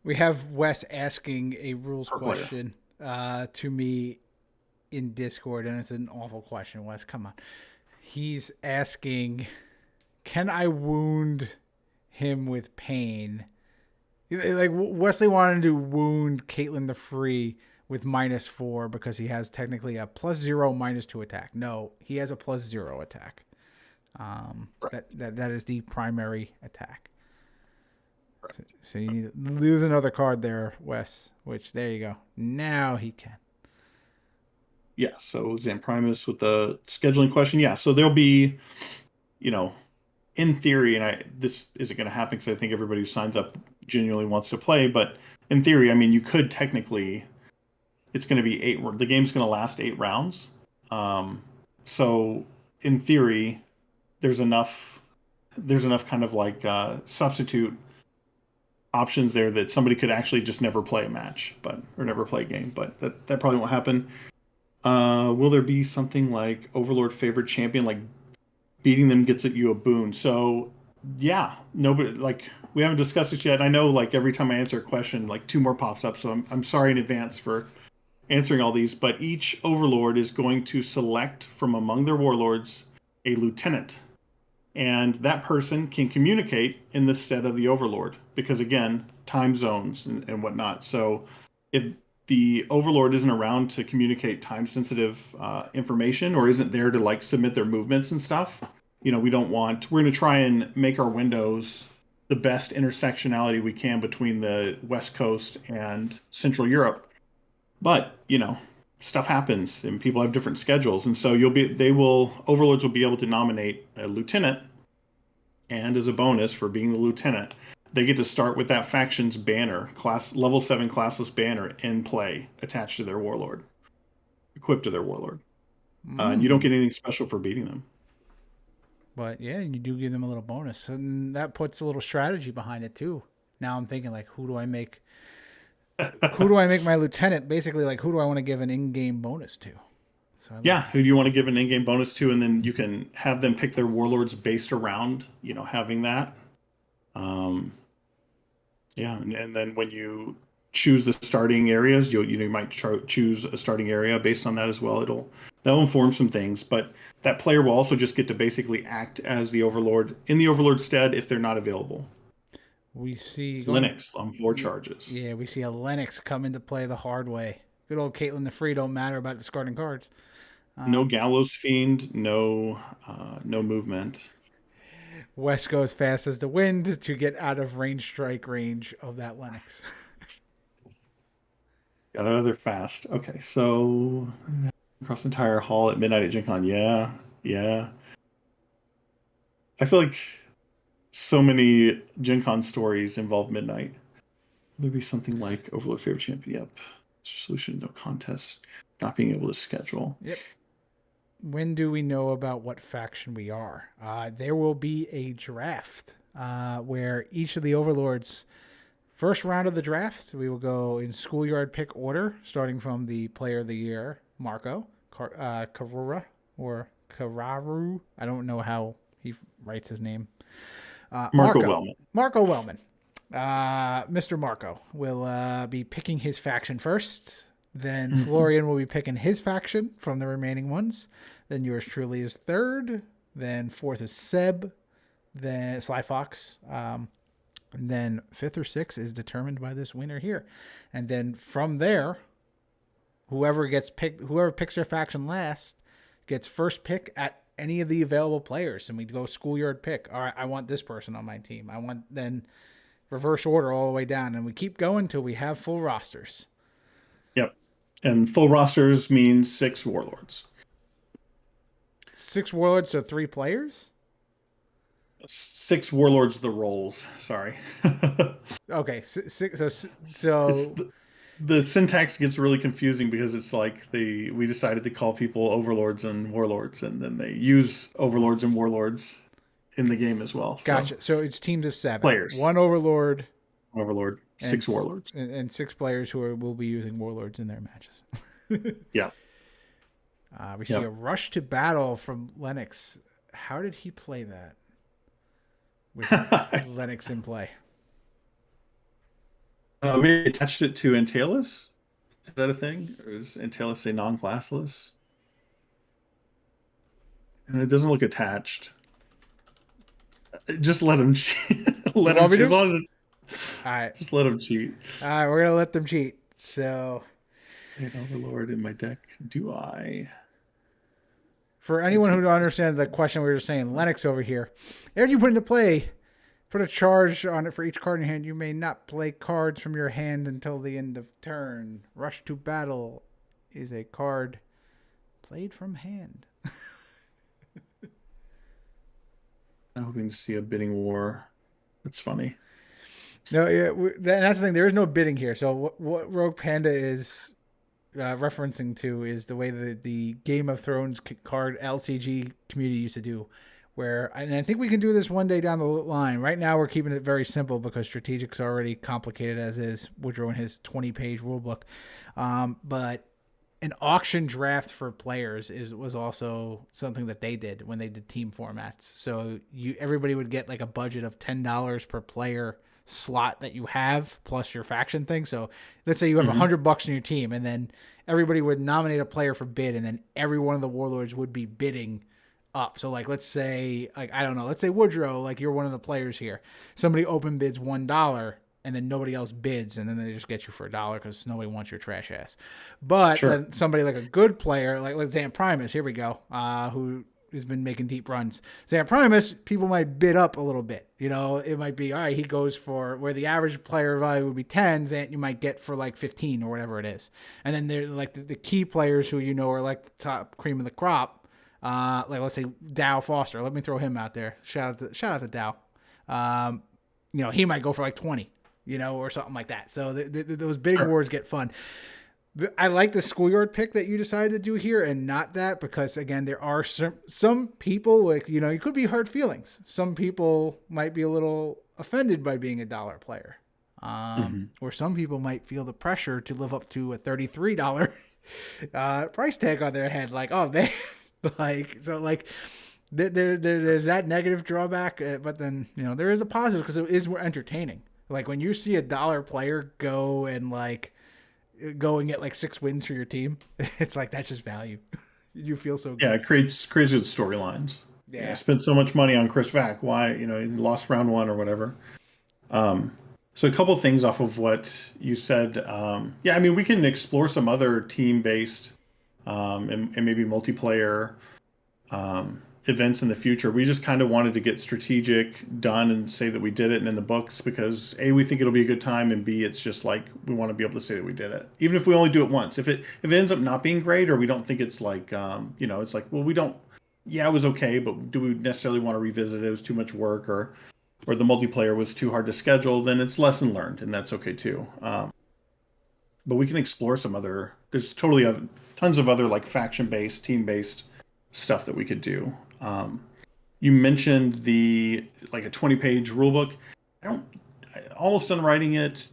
We have Wes asking a rules per player. question to me in Discord, and it's an awful question, Wes. Come on. He's asking, can I wound him with pain? Like, Wesley wanted to wound Caitlyn the Free with -4 because he has technically a +0, -2 attack. No, he has a +0 attack. Right. That is the primary attack. Right. So you need to lose another card there, Wes, which there you go. Now he can. Yeah, so Zamprimus with the scheduling question. Yeah, so there'll be, you know, in theory, and this isn't going to happen because I think everybody who signs up genuinely wants to play, but in theory, I mean, you could technically, it's going to be the game's going to last 8 rounds. So in theory, there's enough, kind of like substitute options there that somebody could actually just never play a match, or never play a game, but that probably won't happen. Will there be something like Overlord favorite champion, like beating them gets at you a boon? So yeah, nobody, like, we haven't discussed this yet. I know, like, every time I answer a question, like 2 more pops up. So I'm sorry in advance for answering all these, but each Overlord is going to select from among their warlords a lieutenant, and that person can communicate in the stead of the Overlord because, again, time zones and whatnot. So if the Overlord isn't around to communicate time sensitive information, or isn't there to like submit their movements and stuff, we're going to try and make our windows the best intersectionality we can between the West Coast and Central Europe. But, stuff happens and people have different schedules. And so Overlords will be able to nominate a lieutenant. And as a bonus for being the lieutenant, they get to start with that faction's banner, level 7 classless banner in play, attached to their warlord, equipped to their warlord. And you don't get anything special for beating them. But yeah, you do give them a little bonus, and that puts a little strategy behind it too. Now I'm thinking, like, who do I make? Who do I make my lieutenant? Basically, like, who do I want to give an in-game bonus to? So who do you want to give an in-game bonus to, and then you can have them pick their warlords based around, having that. Yeah, and then when you choose the starting areas, you might choose a starting area based on that as well. That'll inform some things, but that player will also just get to basically act as the Overlord in the Overlord stead if they're not available. we see Linux on 4 charges. Yeah, we see a Lennox come into play the hard way. Good old Caitlyn the Free don't matter about discarding cards. No Gallows Fiend, no movement. West goes fast as the wind to get out of range strike range of that Lennox. Got another fast. Okay, so across the entire hall at midnight at Gen Con. Yeah. I feel like so many Gen Con stories involve midnight. Will there be something like Overlord favorite champion? Yep. Solution, no contest, not being able to schedule. Yep. When do we know about what faction we are? There will be a draft where each of the Overlords, first round of the draft, we will go in schoolyard pick order, starting from the player of the year, Marco, Karura, or Kararu. I don't know how he writes his name. Marco Wellman. Marco Wellman. Mr. Marco will be picking his faction first. Then Florian will be picking his faction from the remaining ones. Then yours truly is third. Then fourth is Seb. Then Sly Fox. And then fifth or sixth is determined by this winner here. And then from there, whoever picks their faction last gets first pick at any of the available players, and we'd go schoolyard pick. All right, I want this person on my team. I want then reverse order all the way down, and we keep going until we have full rosters. Yep. And full rosters means 6 warlords. 6 warlords, so 3 players. 6 warlords, the roles. Sorry. Okay, so It's the syntax gets really confusing because it's like we decided to call people overlords and warlords, and then they use overlords and warlords in the game as well. Gotcha. So it's teams of 7. Players. 1 overlord. Overlord. 6 warlords. And 6 players will be using warlords in their matches. Yeah. We see a rush to battle from Lennox. How did he play that with Lennox in play? We attached it to Antaeus. Is that a thing? Or is Antaeus a non-classless? And it doesn't look attached. Just let him cheat. Let him cheat. As long as all right. Just let him cheat. All right, we're gonna let them cheat. So, Overlord in my deck. Do I? For anyone who don't understand the question, we were just saying Lennox over here. After you put into play, put a charge on it for each card in your hand. You may not play cards from your hand until the end of turn. Rush to battle is a card played from hand. I'm hoping to see a bidding war. That's funny. No, yeah, that's the thing. There is no bidding here. So what Rogue Panda is referencing to is the way the Game of Thrones card LCG community used to do, and I think we can do this one day down the line. Right now, we're keeping it very simple because Strategic's already complicated as is. Woodrow and his 20-page rulebook, but an auction draft for players was also something that they did when they did team formats. So everybody would get like a budget of $10 per player slot that you have plus your faction thing. So let's say you have $100 in your team, and then everybody would nominate a player for bid, and then every one of the warlords would be bidding up. So like, let's say, like, I don't know, let's say Woodrow, like you're one of the players here. Somebody open bids $1 and then nobody else bids, and then they just get you for $1 because nobody wants your trash ass. But then somebody like a good player, like let's say Primus, here we go, who has been making deep runs. Xant Primus, people might bid up a little bit. You know, it might be, all right, he goes for where the average player value would be 10, Xant you might get for like 15 or whatever it is. And then there's like the key players who you know are like the top cream of the crop. Like let's say Dow Foster. Let me throw him out there. Shout out to Dow. You know, he might go for like 20, you know, or something like that. So those bidding wars get fun. I like the schoolyard pick that you decided to do here and not that, because again, there are some people, like, you know, it could be hard feelings. Some people might be a little offended by being a dollar player. Or some people might feel the pressure to live up to a $33 price tag on their head. Like, oh man, like, so like there's that negative drawback, but then, you know, there is a positive because it is more entertaining. Like when you see a dollar player go and get like 6 wins for your team, it's like, that's just value. You feel so good. Yeah, it creates good storylines. Yeah. I spent so much money on Chris Vack. Why, you know, he lost round 1 or whatever. So a couple things off of what you said. Yeah, I mean, we can explore some other team-based and maybe multiplayer events in the future. We just kind of wanted to get strategic done and say that we did it and in the books because A, we think it'll be a good time, and B, it's just like we want to be able to say that we did it, even if we only do it once. If it ends up not being great, or we don't think it's like you know, it's like, well, we don't. Yeah, it was okay, but do we necessarily want to revisit it? It was too much work, or the multiplayer was too hard to schedule. Then it's lesson learned, and that's okay too. But we can explore some other. There's tons of other like faction-based, team-based stuff that we could do. You mentioned a 20-page rulebook. I almost done writing it.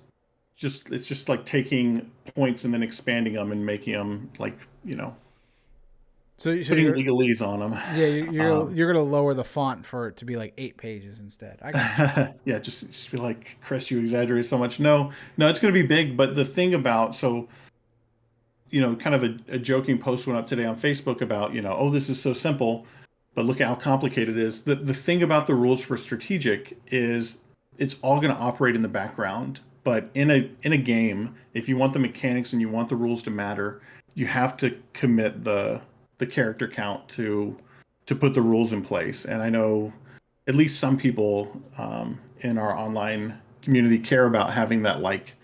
It's just like taking points and then expanding them and making them like, you know, putting legalese on them. Yeah, you're gonna lower the font for it to be like 8 pages instead. I got yeah, just be like, Chris, you exaggerate so much. No, it's gonna be big. But the thing about, you know, kind of a joking post went up today on Facebook about, you know, oh, this is so simple, but look at how complicated it is. The thing about the rules for strategic is it's all going to operate in the background. But in a game, if you want the mechanics and you want the rules to matter, you have to commit the character count to to put the rules in place. And I know at least some people in our online community care about having that like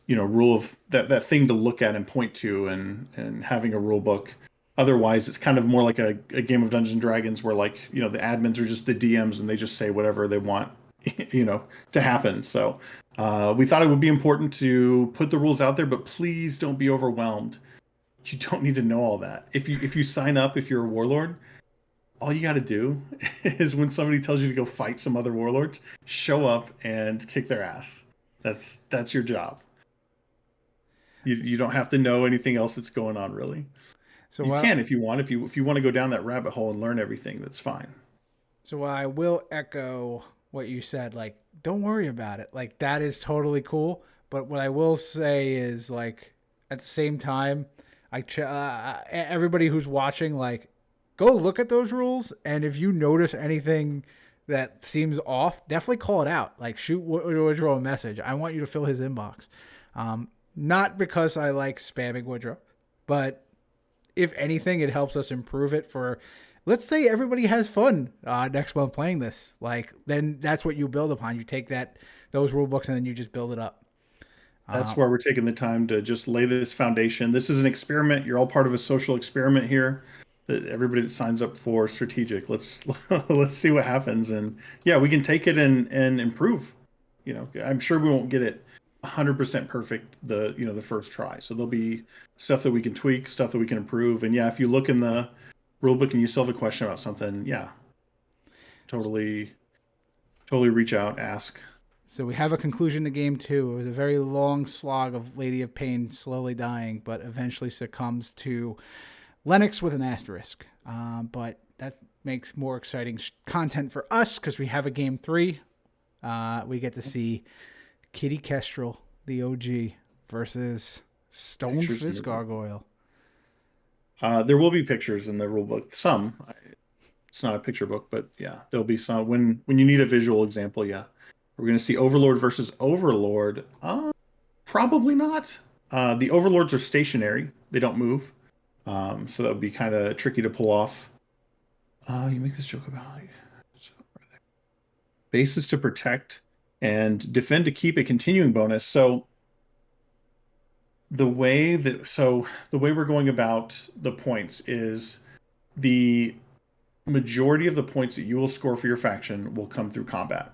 rule of that thing to look at and point to, and having a rule book. Otherwise, it's kind of more like a game of Dungeons and Dragons where like the admins are just the DMs and they just say whatever they want to happen. So we thought it would be important to put the rules out there, but please don't be overwhelmed. You don't need to know all that. If you sign up, if you're a warlord, all you got to do is when somebody tells you to go fight some other warlords, show up and kick their ass. That's your job. You don't have to know anything else that's going on, really. So You while can if you want. If you want to go down that rabbit hole and learn everything, that's fine. so while I will echo what you said, like don't worry about it. Like that is totally cool. But what I will say is like at the same time, everybody who's watching, like go look at those rules, and if you notice anything that seems off, definitely call it out. Like shoot Woodrow a message. I want you to fill his inbox. Not because I like spamming Woodrow, but if anything, it helps us improve it for, let's say everybody has fun next month playing this. Like, then that's what you build upon. You take those rule books and then you just build it up. That's why we're taking the time to just lay this foundation. This is an experiment. You're all part of a social experiment here. That everybody that signs up for strategic, let's see what happens. And yeah, we can take it and improve. I'm sure we won't get it 100% perfect the first try. So there'll be stuff that we can tweak, stuff that we can improve. And yeah, if you look in the rule book and you still have a question about something, yeah, totally, totally reach out, ask. So we have a conclusion to game two. It was a very long slog of Lady of Pain slowly dying, but eventually succumbs to Lennox with an asterisk. But that makes more exciting content for us because we have a game three. We get to see Kitty Kestrel, the OG, versus Stonefist Gargoyle. There will be pictures in the rule book. Some. It's not a picture book, but yeah, there'll be some. When you need a visual example, yeah. We're going to see Overlord versus Overlord. Probably not. The Overlords are stationary. They don't move. So that would be kind of tricky to pull off. You make this joke about bases to protect and defend to keep a continuing bonus. So the way we're going about the points is the majority of the points that you will score for your faction will come through combat.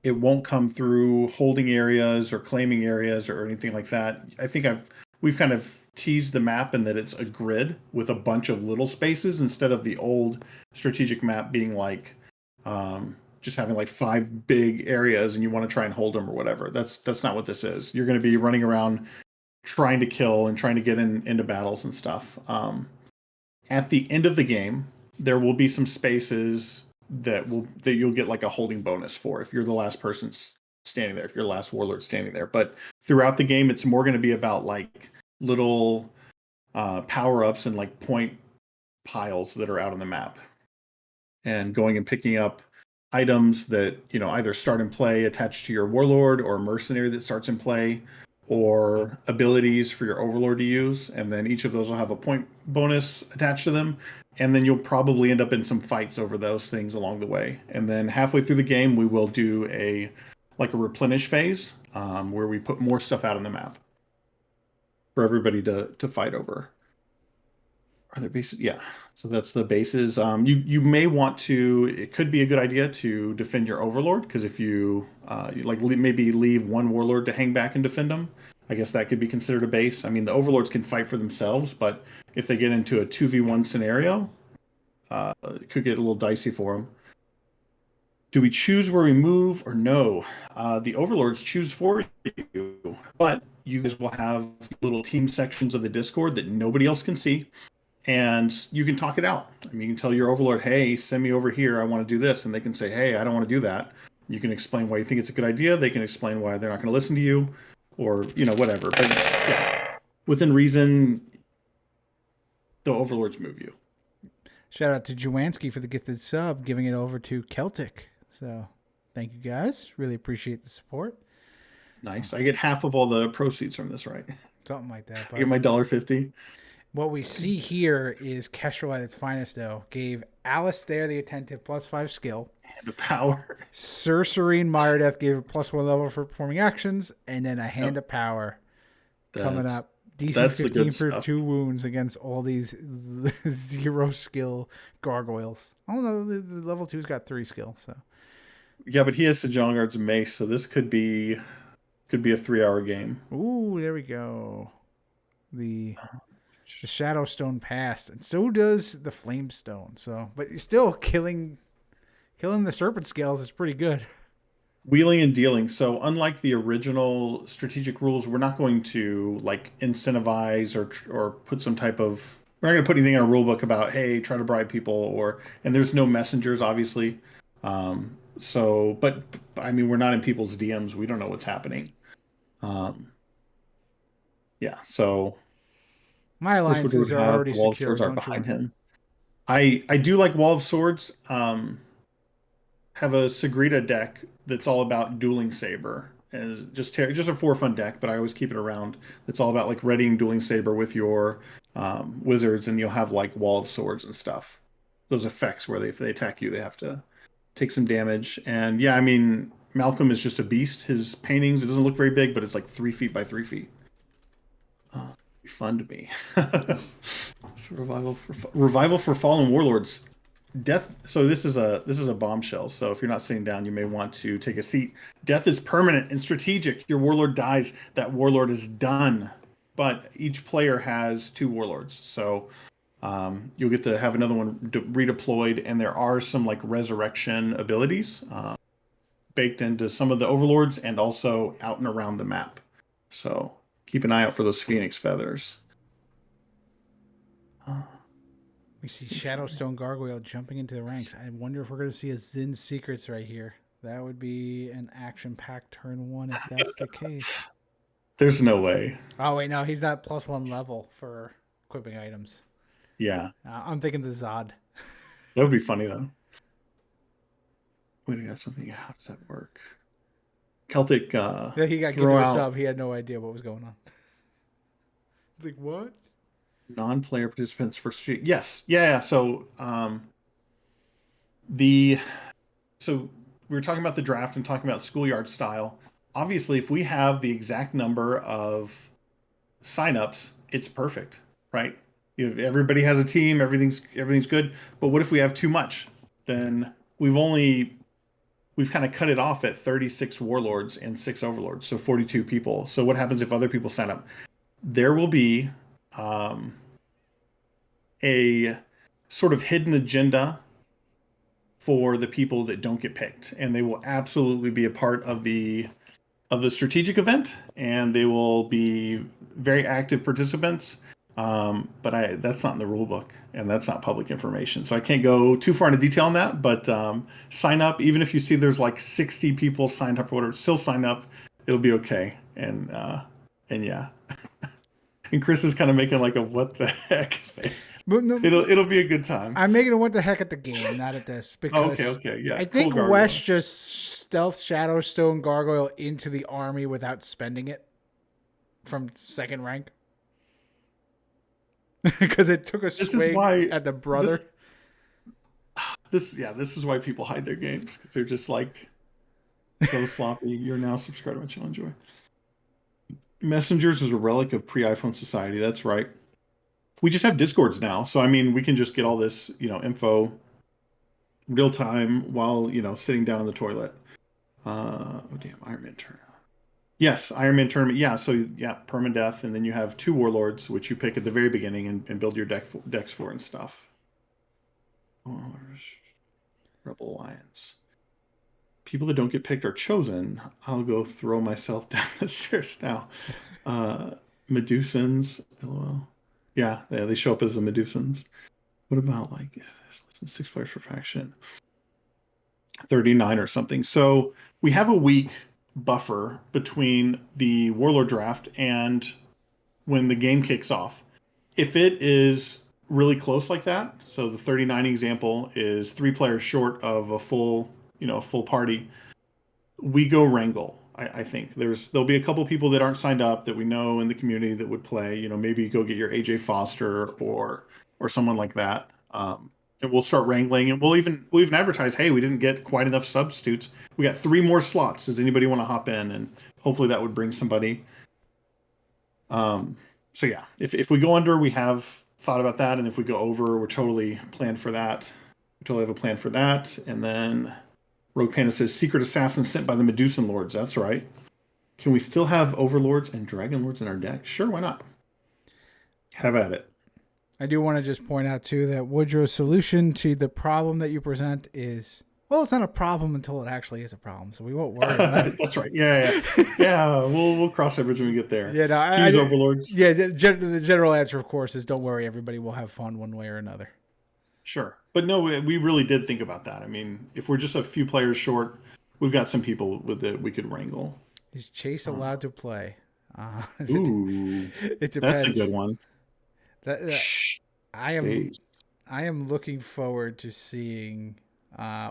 It won't come through holding areas or claiming areas or anything like that. I think we've kind of teased the map in that it's a grid with a bunch of little spaces instead of the old strategic map being like just having like 5 big areas and you want to try and hold them or whatever. That's not what this is. You're going to be running around trying to kill and trying to get into battles and stuff. At the end of the game, there will be some spaces that you'll get like a holding bonus for if you're the last person standing there, if you're the last warlord standing there. But throughout the game, it's more going to be about like little power ups and like point piles that are out on the map, and going and picking up items that either start in play attached to your warlord, or mercenary that starts in play, or abilities for your overlord to use, and then each of those will have a point bonus attached to them, and then you'll probably end up in some fights over those things along the way. And then halfway through the game, we will do a replenish phase, where we put more stuff out on the map for everybody to fight over. Are there bases? Yeah. So that's the bases. You may want to. It could be a good idea to defend your overlord, because if you maybe leave one warlord to hang back and defend them, I guess that could be considered a base. I mean, the overlords can fight for themselves, but if they get into a 2v1 scenario, it could get a little dicey for them. Do we choose where we move or no? The overlords choose for you, but you guys will have little team sections of the Discord that nobody else can see, and you can talk it out. I mean, you can tell your overlord, hey, send me over here, I want to do this, and they can say, hey, I don't want to do that. You can explain why you think it's a good idea. They can explain why they're not going to listen to you, or whatever. But yeah, within reason, the overlords move you. Shout out to Joanski for the gifted sub, giving it over to Celtic. So thank you guys. Really appreciate the support. Nice. I get half of all the proceeds from this, right? Something like that. I get my $1.50. What we see here is Kestrel at its finest, though. Gave Alistair the Attentive +5 skill. And the power. Cercerine Myrdeth gave a +1 level for performing actions, and then a Hand Yep. of Power coming That's up. DC that's the 15 good for stuff. 2 wounds against all these 0 skill gargoyles. Oh no, the level 2's got 3 skill, so. Yeah, but he has Sejongarde's mace, so this could be a 3-hour game. Ooh, there we go. The Shadow Stone passed, and so does the Flame Stone. So, but you're still killing the Serpent Scales is pretty good. Wheeling and dealing. So unlike the original strategic rules, we're not going to like incentivize or put some type of. We're not going to put anything in our rule book about hey, try to bribe people or. And there's no messengers, obviously. But I mean, we're not in people's DMs. We don't know what's happening. Yeah. So My of course, we're going alliances to are have already the Wall of secure. Swords art Don't you behind worry. him. I do like Wall of Swords. Have a Sagrita deck that's all about dueling saber and just a for fun deck, but I always keep it around. It's all about like readying dueling saber with your wizards, and you'll have like Wall of Swords and stuff. Those effects where if they attack you, they have to take some damage. And yeah, I mean Malcolm is just a beast. His paintings, it doesn't look very big, but it's like 3 feet by 3 feet. Be fun to me. It's a revival for fallen warlords. Death. So this is a bombshell. So if you're not sitting down, you may want to take a seat. Death is permanent and strategic. Your warlord dies. That warlord is done. But each player has 2 warlords, so you'll get to have another one redeployed. And there are some like resurrection abilities baked into some of the overlords and also out and around the map. So keep an eye out for those phoenix feathers. We see Shadowstone Gargoyle jumping into the ranks. I wonder if we're going to see a Zin Secrets right here. That would be an action-packed turn 1 if that's the case. There's no way. Oh wait, no, he's not +1 level for equipping items. Yeah, I'm thinking the Zod. that would be funny though. Wait, I got something. How does that work? Celtic Yeah, he got throw gifted a out sub. He had no idea what was going on. It's like, what? non-player participants for street. Yes, yeah. So the so we were talking about the draft and talking about schoolyard style. Obviously, if we have the exact number of signups, it's perfect, right? If everybody has a team, everything's good. But what if we have too much? Then we've kind of cut it off at 36 warlords and 6 overlords, so 42 people. So what happens if other people sign up? There will be a sort of hidden agenda for the people that don't get picked, and they will absolutely be a part of the strategic event, and they will be very active participants. But that's not in the rule book, and that's not public information, so I can't go too far into detail on that. But sign up, even if you see there's like 60 people signed up or whatever, still sign up. It'll be okay, and yeah. And Chris is kind of making like a what the heck face. But no, It'll be a good time. I'm making it what the heck at the game, not at this, Oh, because okay, yeah. I Cool think gargoyle. West just stealth Shadowstone Gargoyle into the army without spending it from second rank. Because it took a This is swing why at the brother. this is why people hide their games because they're just like so sloppy. You're now subscribed to my channel. Enjoy. Messengers is a relic of pre-iPhone society. That's right. We just have Discords now, so I mean, we can just get all this, info real time while sitting down in the toilet. Oh damn, Iron Man tournament. Yes, Iron Man tournament. Yeah, so yeah, permadeath, and then you have 2 warlords, which you pick at the very beginning and build your decks for and stuff. Rebel Alliance. People that don't get picked are chosen. I'll go throw myself down the stairs now. Medusans, lol. Yeah, they show up as the Medusans. What about like less than 6 players per faction? 39 or something. So we have a week buffer between the Warlord draft and when the game kicks off. If it is really close like that, so the 39 example is 3 players short of a full party, we go wrangle. I think there'll be a couple people that aren't signed up that we know in the community that would play. You know, maybe go get your AJ Foster or someone like that. And we'll start wrangling, and we'll even advertise. Hey, we didn't get quite enough substitutes. We got 3 more slots. Does anybody want to hop in? And hopefully that would bring somebody. So yeah, if we go under, we have thought about that, and if we go over, we're totally planned for that. We totally have a plan for that. And then Rogue Panda says secret assassin sent by the Medusan Lords. That's right. Can we still have Overlords and Dragon Lords in our deck? Sure, why not? Have at it. I do want to just point out too that Woodrow's solution to the problem that you present is, well, it's not a problem until it actually is a problem, so we won't worry about it. That's right. Yeah. We'll cross that bridge when we get there. Yeah, no, Use Overlords. Yeah, the general answer, of course, is don't worry. Everybody will have fun one way or another. Sure, but no, we really did think about that. I mean, if we're just a few players short, we've got some people with it we could wrangle. Is Chase allowed to play? Ooh, it depends. that's a good one. I am looking forward to seeing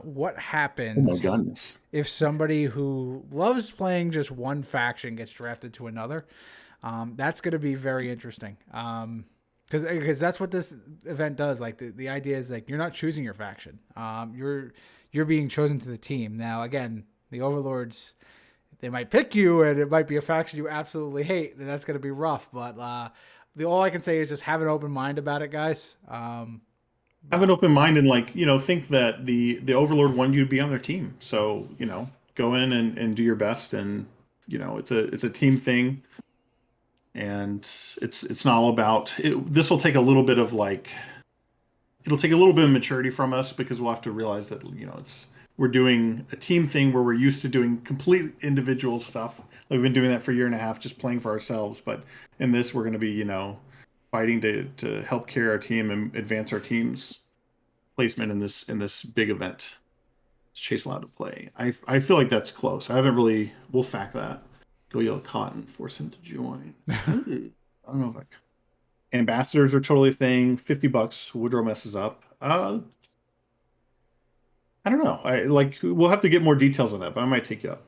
what Oh happens. my goodness! If somebody who loves playing just one faction gets drafted to another, that's going to be very interesting. Because that's what this event does. Like the idea is like you're not choosing your faction. You're being chosen to the team. Now again, the Overlords, they might pick you, and it might be a faction you absolutely hate. And that's going to be rough. But all I can say is just have an open mind about it, guys. Have an open mind and think that the Overlord wanted you to be on their team. So go in and do your best, and it's a team thing. And it's not all about it. This will take a little bit of it'll take a little bit of maturity from us, because we'll have to realize that we're doing a team thing where we're used to doing complete individual stuff. Like we've been doing that for a year and a half, just playing for ourselves. But in this, we're going to be fighting to help carry our team and advance our team's placement in this big event. Is Chase allowed to play? I feel like that's close. I haven't really. We'll fact that. Go yell Cotton, force him to join. I don't know if ambassadors are totally a thing. $50. Woodrow messes up. I don't know. We'll have to get more details on that, but I might take you up.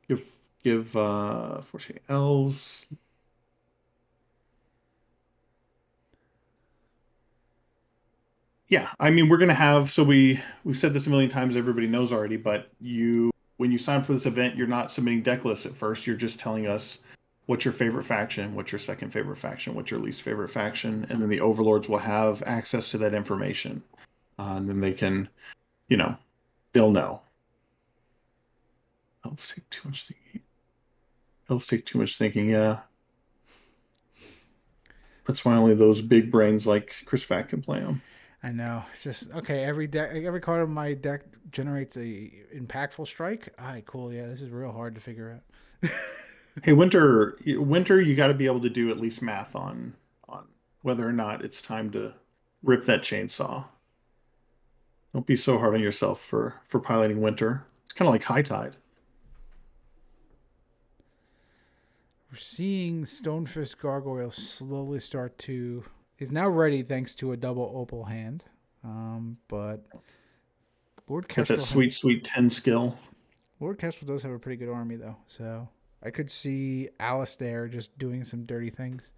Give 48 L's. Yeah, I mean we're gonna have we've said this a million times. Everybody knows already, but when you sign up for this event, you're not submitting deck lists at first. You're just telling us what's your favorite faction, what's your second favorite faction, what's your least favorite faction, and then the Overlords will have access to that information, and then they can, they'll know. Elves take too much thinking. Elves take too much thinking. Yeah, that's why only those big brains like Chris Fat can play them. I know. It's just okay. Every card of my deck generates a impactful strike. All right, cool. Yeah, this is real hard to figure out. Hey, Winter, you got to be able to do at least math on whether or not it's time to rip that chainsaw. Don't be so hard on yourself for piloting Winter. It's kind of like High Tide. We're seeing Stonefist Gargoyle slowly start to. Is now ready thanks to a double opal hand. But Lord Kestrel. That sweet 10 skill. Lord Kestrel does have a pretty good army, though. So I could see Alistair just doing some dirty things.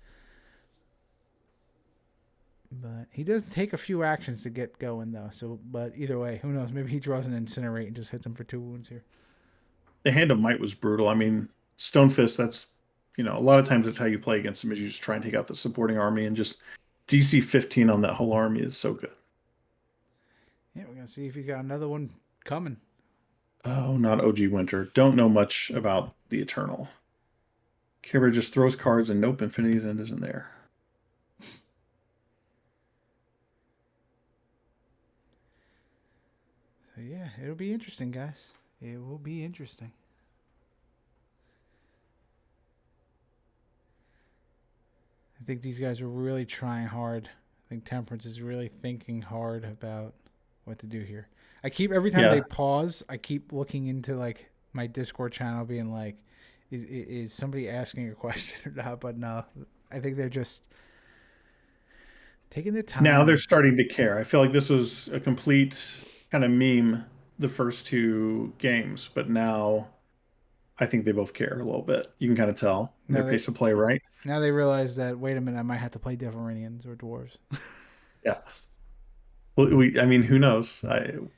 But he does take a few actions to get going, though. So, but either way, who knows? Maybe he draws an Incinerate and just hits him for 2 wounds here. The Hand of Might was brutal. I mean, Stonefist, that's, a lot of times that's how you play against him, is you just try and take out the supporting army, and just DC 15 on that whole army is so good. Yeah, we're going to see if he's got another one coming. Oh, not OG Winter. Don't know much about the Eternal. Kira just throws cards and nope, Infinity's End isn't there. So yeah, it'll be interesting, guys. It will be interesting. I think these guys are really trying hard. I think Temperance is really thinking hard about what to do here. I keep every time they pause, I keep looking into my Discord channel, being like, is somebody asking a question or not? But no, I think they're just taking their time. Now they're starting to care. I feel like this was a complete kind of meme the first 2 games, but now I think they both care a little bit. You can kind of tell their Now they pace of play, right? now they realize that wait a minute, I might have to play Deverinians or dwarves. Yeah. Well, I mean, who knows?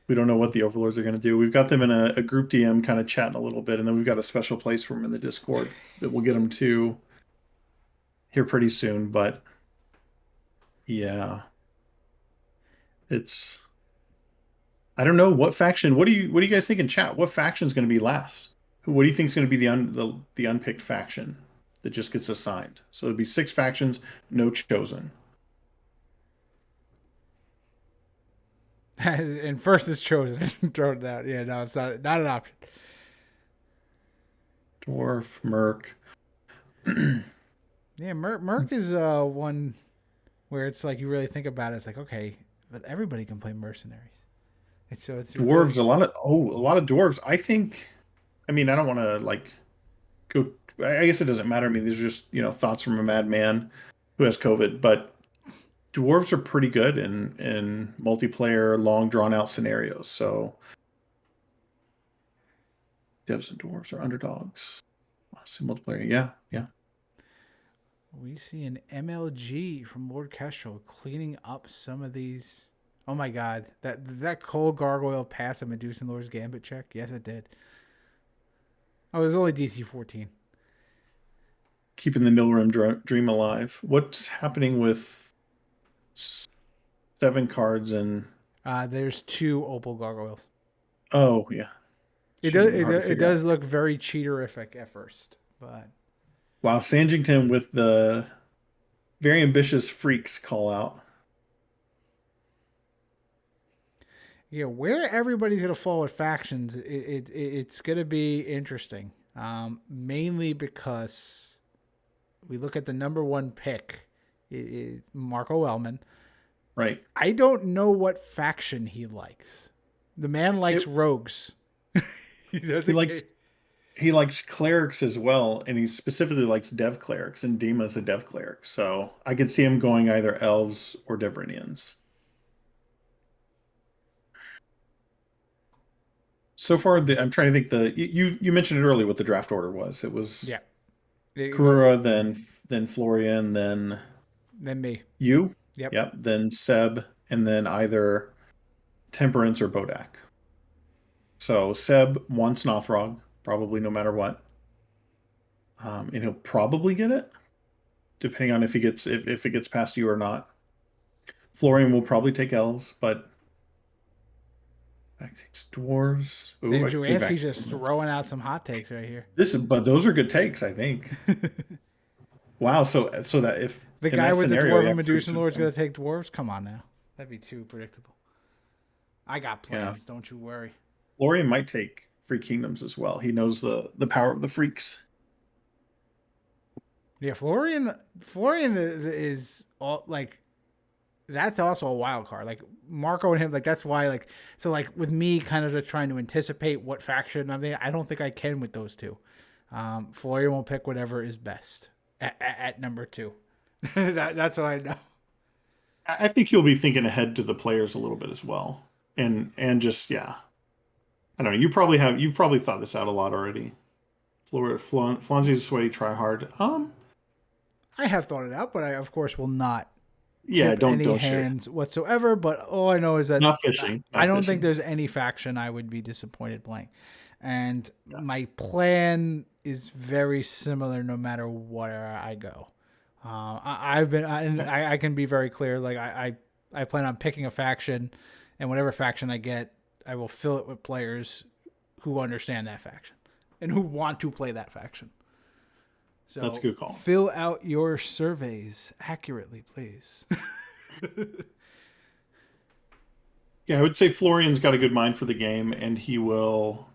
We don't know what the Overlords are going to do. We've got them in a group DM kind of chatting a little bit, and then we've got a special place for them in the Discord that we'll get them to here pretty soon. But yeah, it's I don't know what faction. What do you guys think in chat? What faction is going to be last? What do you think is going to be the unpicked faction that just gets assigned? So it'd be 6 factions, no chosen. And first is chosen. Throw it out. Yeah, no, it's not an option. Dwarf, Merc. Yeah, Merc is one where it's like you really think about it. It's like okay, but everybody can play mercenaries. It's really Dwarves, a lot of dwarves. I think. I mean, I don't want to like go. I guess it doesn't matter to me. These are just thoughts from a madman who has COVID. But dwarves are pretty good in multiplayer, long drawn out scenarios. So devs and dwarves are underdogs. Multiplayer, yeah, yeah. we see an MLG from Lord Kestrel cleaning up some of these. Oh my god, that cold gargoyle pass a Medusan Lord's Gambit check? Yes, it did. Oh, it was only DC 14. Keeping the Nilrim dream alive. What's happening with 7 cards and? There's 2 Opal gargoyles. Oh yeah, It should does be hard to it figure out. does look very cheaterific at first, but Wow, Sanjington with the very ambitious freaks call out. yeah, where everybody's gonna fall with factions, it's gonna be interesting. Mainly because we look at the number 1 pick, Marco Wellman. Right. I don't know what faction he likes. The man likes It, rogues. He he doesn't. likes he likes clerics as well, and he specifically likes dev clerics, and Dima's a dev cleric, so I could see him going either elves or Devrinians. So far, I'm trying to think. You mentioned it earlier what the draft order was. It was Yeah. Then Karura, then Florian, then me. you. Yep. Yep. Then Seb, and then either Temperance or Bodak. So Seb wants Nothrog, probably no matter what, and he'll probably get it, depending on if it gets past you or not. Florian will probably take elves, but back takes dwarves. Ooh, Dave I can see back. Juanski's just throwing out some hot takes right here. But those are good takes, I think. Wow, so that if The in guy that with the scenario you Dwarven have three Medusan Lord's gonna take dwarves? Come on now. That'd be too predictable. I got yeah, plans, don't you worry. Florian might take Free Kingdoms as well. He knows the power of the freaks. Yeah, Florian is all like that's also a wild card. Like Marco and him, like that's why so with me kind of just trying to anticipate what faction I don't think I can with those two. Florian will pick whatever is best at number 2. That's what I know. I think you'll be thinking ahead to the players a little bit as well, and just yeah, I don't know. You've probably thought this out a lot already. Flonzi's a sweaty tryhard. I have thought it out, but I of course will not Yeah, tip any don't share. hands whatsoever. But all I know is that Not fishing. I Not don't think fishing. there's any faction I would be disappointed playing. And Yeah. my plan is very similar no matter where I go. I can be very clear. Like I plan on picking a faction, and whatever faction I get, I will fill it with players who understand that faction and who want to play that faction. So That's a good call. fill out your surveys accurately, please. Yeah, I would say Florian's got a good mind for the game, and he will.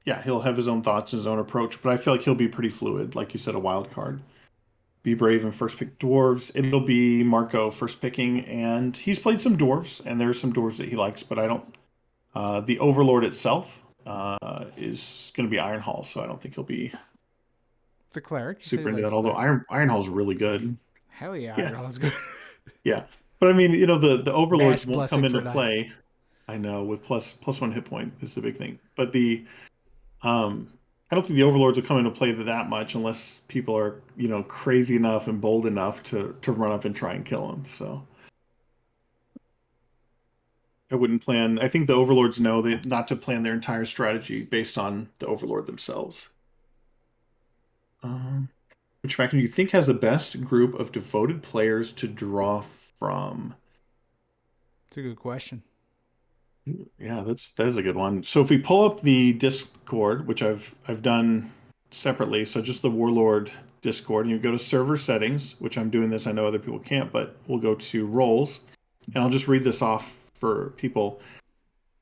Yeah, he'll have his own thoughts, his own approach, but I feel like he'll be pretty fluid, like you said, a wild card. Be brave and first pick dwarves. It'll be Marco first picking, and he's played some dwarves, and there's some dwarves that he likes, but I don't. The Overlord itself is going to be Iron Hall, so I don't think he'll be It's a cleric. You said he super into likes that. Although cleric. Iron Hall's really good. Hell yeah, Yeah, Iron Hall's good. yeah. But I mean, the Mass Overlords won't come blessing into for that. play. I know with plus 1 hit point is the big thing, but the um I don't think the overlords will come into play that much unless people are, crazy enough and bold enough to run up and try and kill them. So I wouldn't plan. I think the overlords know that not to plan their entire strategy based on the overlord themselves. Um, which faction do you think has the best group of devoted players to draw from? It's a good question. Yeah, that is a good one. So if we pull up the Discord, which I've done separately, so just the Warlord Discord, and you go to server settings, which I'm doing this. I know other people can't, but we'll go to roles, and I'll just read this off for people.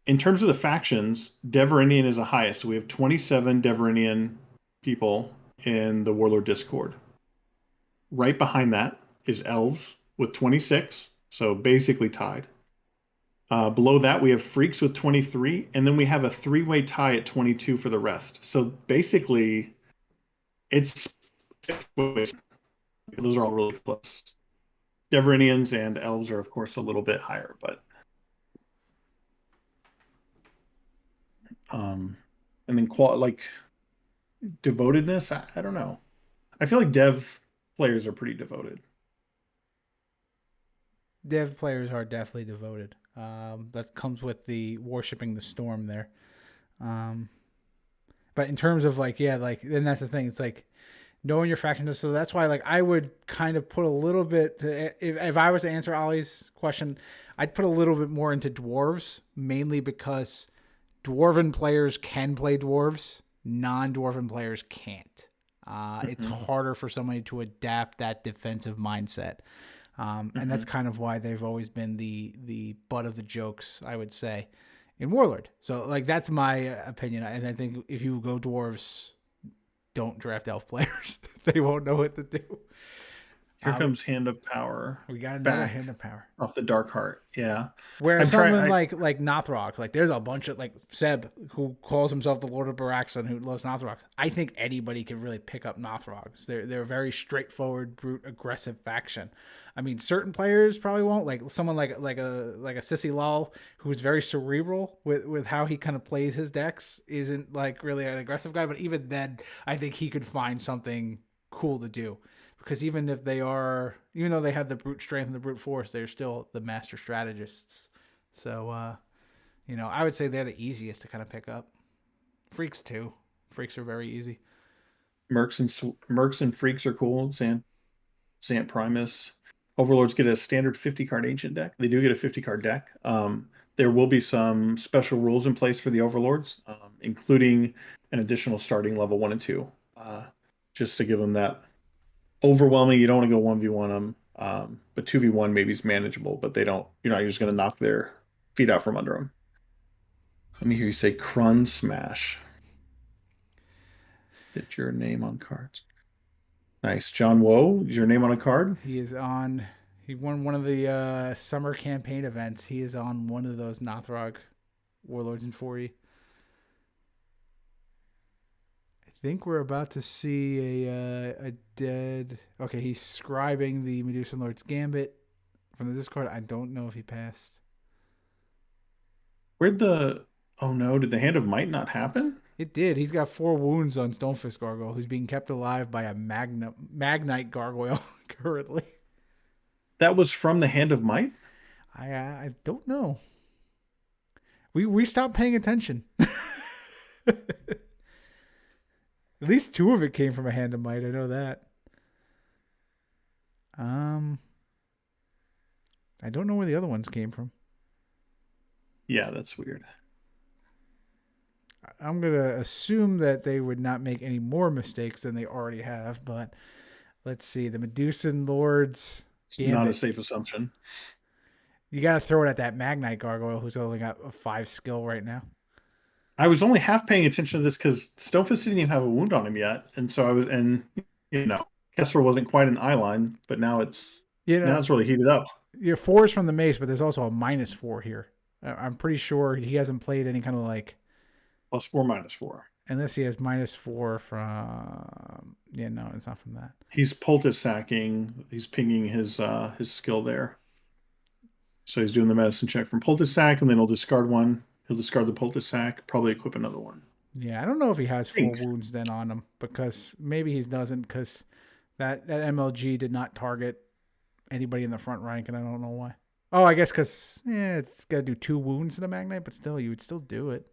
In terms of the factions, Deverinian is the highest. We have 27 Deverinian people in the Warlord Discord. Right behind that is Elves with 26, so basically tied. Below that, we have Freaks with 23, and then we have a three-way tie at 22 for the rest. So basically, it's those are all really close. Deverinians and Elves are, of course, a little bit higher, but and then like devotedness, I don't know. I feel like Dev players are pretty devoted. Dev players are definitely devoted. That comes with the worshipping the storm there. Um, but in terms of like, yeah, like, then that's the thing. It's like knowing your faction. So that's why, like, I would kind of put a little bit. If I was to answer Ollie's question, I'd put a little bit more into dwarves, mainly because dwarven players can play dwarves, non-dwarven players can't. It's Mm-hmm. harder for somebody to adapt that defensive mindset. And that's Mm-hmm. kind of why they've always been the butt of the jokes, I would say, in Warlord. So like that's my opinion, and I think if you go dwarves, don't draft elf players; they won't know what to do. Here We, comes Hand of Power we got another back hand of power. off the Dark Heart. Yeah, Whereas I'm trying. something like Nothrog, like there's a bunch of like Seb who calls himself the Lord of Baraxon who loves Nothrogs. I think anybody can really pick up Nothrogs. They're a very straightforward, brute, aggressive faction. I mean, certain players probably won't. Like someone like a Sissy Lal who's very cerebral with how he kind of plays his decks isn't like really an aggressive guy. But even then, I think he could find something cool to do because even though they have the brute strength and the brute force, they're still the master strategists. So, I would say they're the easiest to kind of pick up. Freaks too. Freaks are very easy. Mercs and Freaks are cool. Sant Primus. Overlords get a standard 50 card ancient deck. They do get a 50 card deck. There will be some special rules in place for the Overlords, including an additional starting level 1 and 2, just to give them that overwhelming. You don't want to go 1v1 them, but 2v1 maybe is manageable, but you're not just going to knock their feet out from under them. Let me hear you say Crun Smash. Get your name on cards. Nice. John Woe, is your name on a card? He is on. He won one of the summer campaign events. He is on one of those Nothrog Warlords in 4E. I think we're about to see a dead. Okay, he's scribing the Medusan Lord's Gambit from the Discord. I don't know if he passed. Where'd the Oh no, did the Hand of Might not happen? It did. He's got 4 wounds on Stonefist Gargoyle, who's being kept alive by a Magnite Gargoyle currently. That was from the Hand of Might? I don't know. We stopped paying attention. At least 2 of it came from a Hand of Might. I know that. Um, I don't know where the other ones came from. Yeah, that's weird. I'm gonna assume that they would not make any more mistakes than they already have. But let's see. The Medusan Lords It's not a Gambit. safe assumption. You gotta throw it at that Magnite Gargoyle, who's only got a 5 skill right now. I was only half paying attention to this because Stonefist didn't even have a wound on him yet, and so you know, Kessler wasn't quite an eye line, but You now know, it's really heated up. your 4 is from the Mace, but there's also a -4 here. I'm pretty sure he hasn't played any kind of like, +4, -4. unless he has -4 from. Yeah, no, it's not from that. He's poultice sacking. He's pinging his skill there. So he's doing the medicine check from poultice sack, and then he'll discard one. He'll discard the poultice sack, probably equip another one. Yeah, I don't know if he has I 4 think wounds then on him, because maybe he doesn't, because that MLG did not target anybody in the front rank, and I don't know why. Oh, I guess because it's got to do 2 wounds to the Magnite, but still, you would still do it.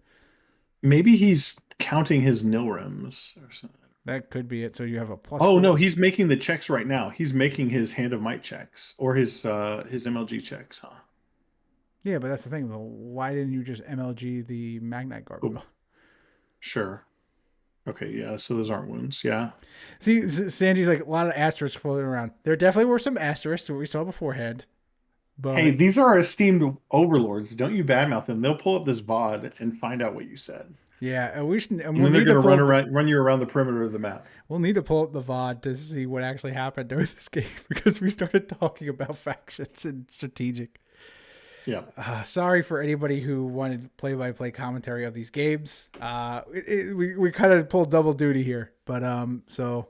maybe he's counting his Nilrims or something. That could be it. So you have a plus Oh 4. no, he's making the checks right now. He's making his Hand of Might checks or his MLG checks, huh? Yeah, but that's the thing, though. Why didn't you just MLG the Magnite Oh, Gargoyle? sure. Okay, yeah. So those aren't wounds. Yeah. See, Sanji's like a lot of asterisks floating around. There definitely were some asterisks that we saw beforehand, Hey, but these are our esteemed overlords. Don't you badmouth them. They'll pull up this VOD and find out what you said. yeah, and we should, and And we'll then they're need to gonna pull run up. around run you around the perimeter of the map. We'll need to pull up the VOD to see what actually happened during this game because we started talking about factions and strategic. Yeah. Sorry for anybody who wanted play-by-play commentary of these games. We kind of pulled double duty here, but so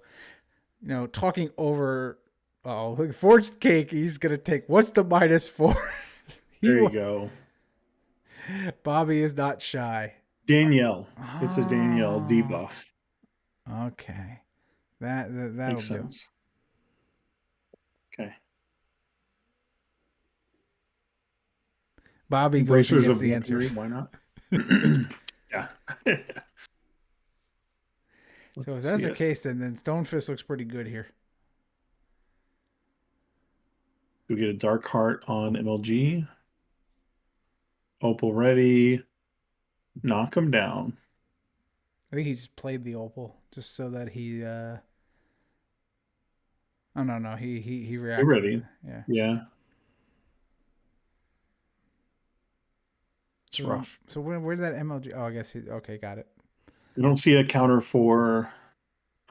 talking over. Oh, Forged Cake. He's gonna take. What's the -4? There you go. Bobby is not shy. Danielle. It's a Danielle Oh, debuff. okay. That'll Makes do. sense. Okay. Bobby goes and Bracers gets of the answer. weaponry. Why not? Yeah. So if Let's that's see the it. case, then Stonefist looks pretty good here. We get a Dark Heart on MLG. Opal ready. Knock him down. I think he just played the opal just so that he. Oh no, he Get reacted. ready. Yeah. Yeah. It's So rough. where did that MLG? Oh, I guess he. Okay, got it. We don't see a counter for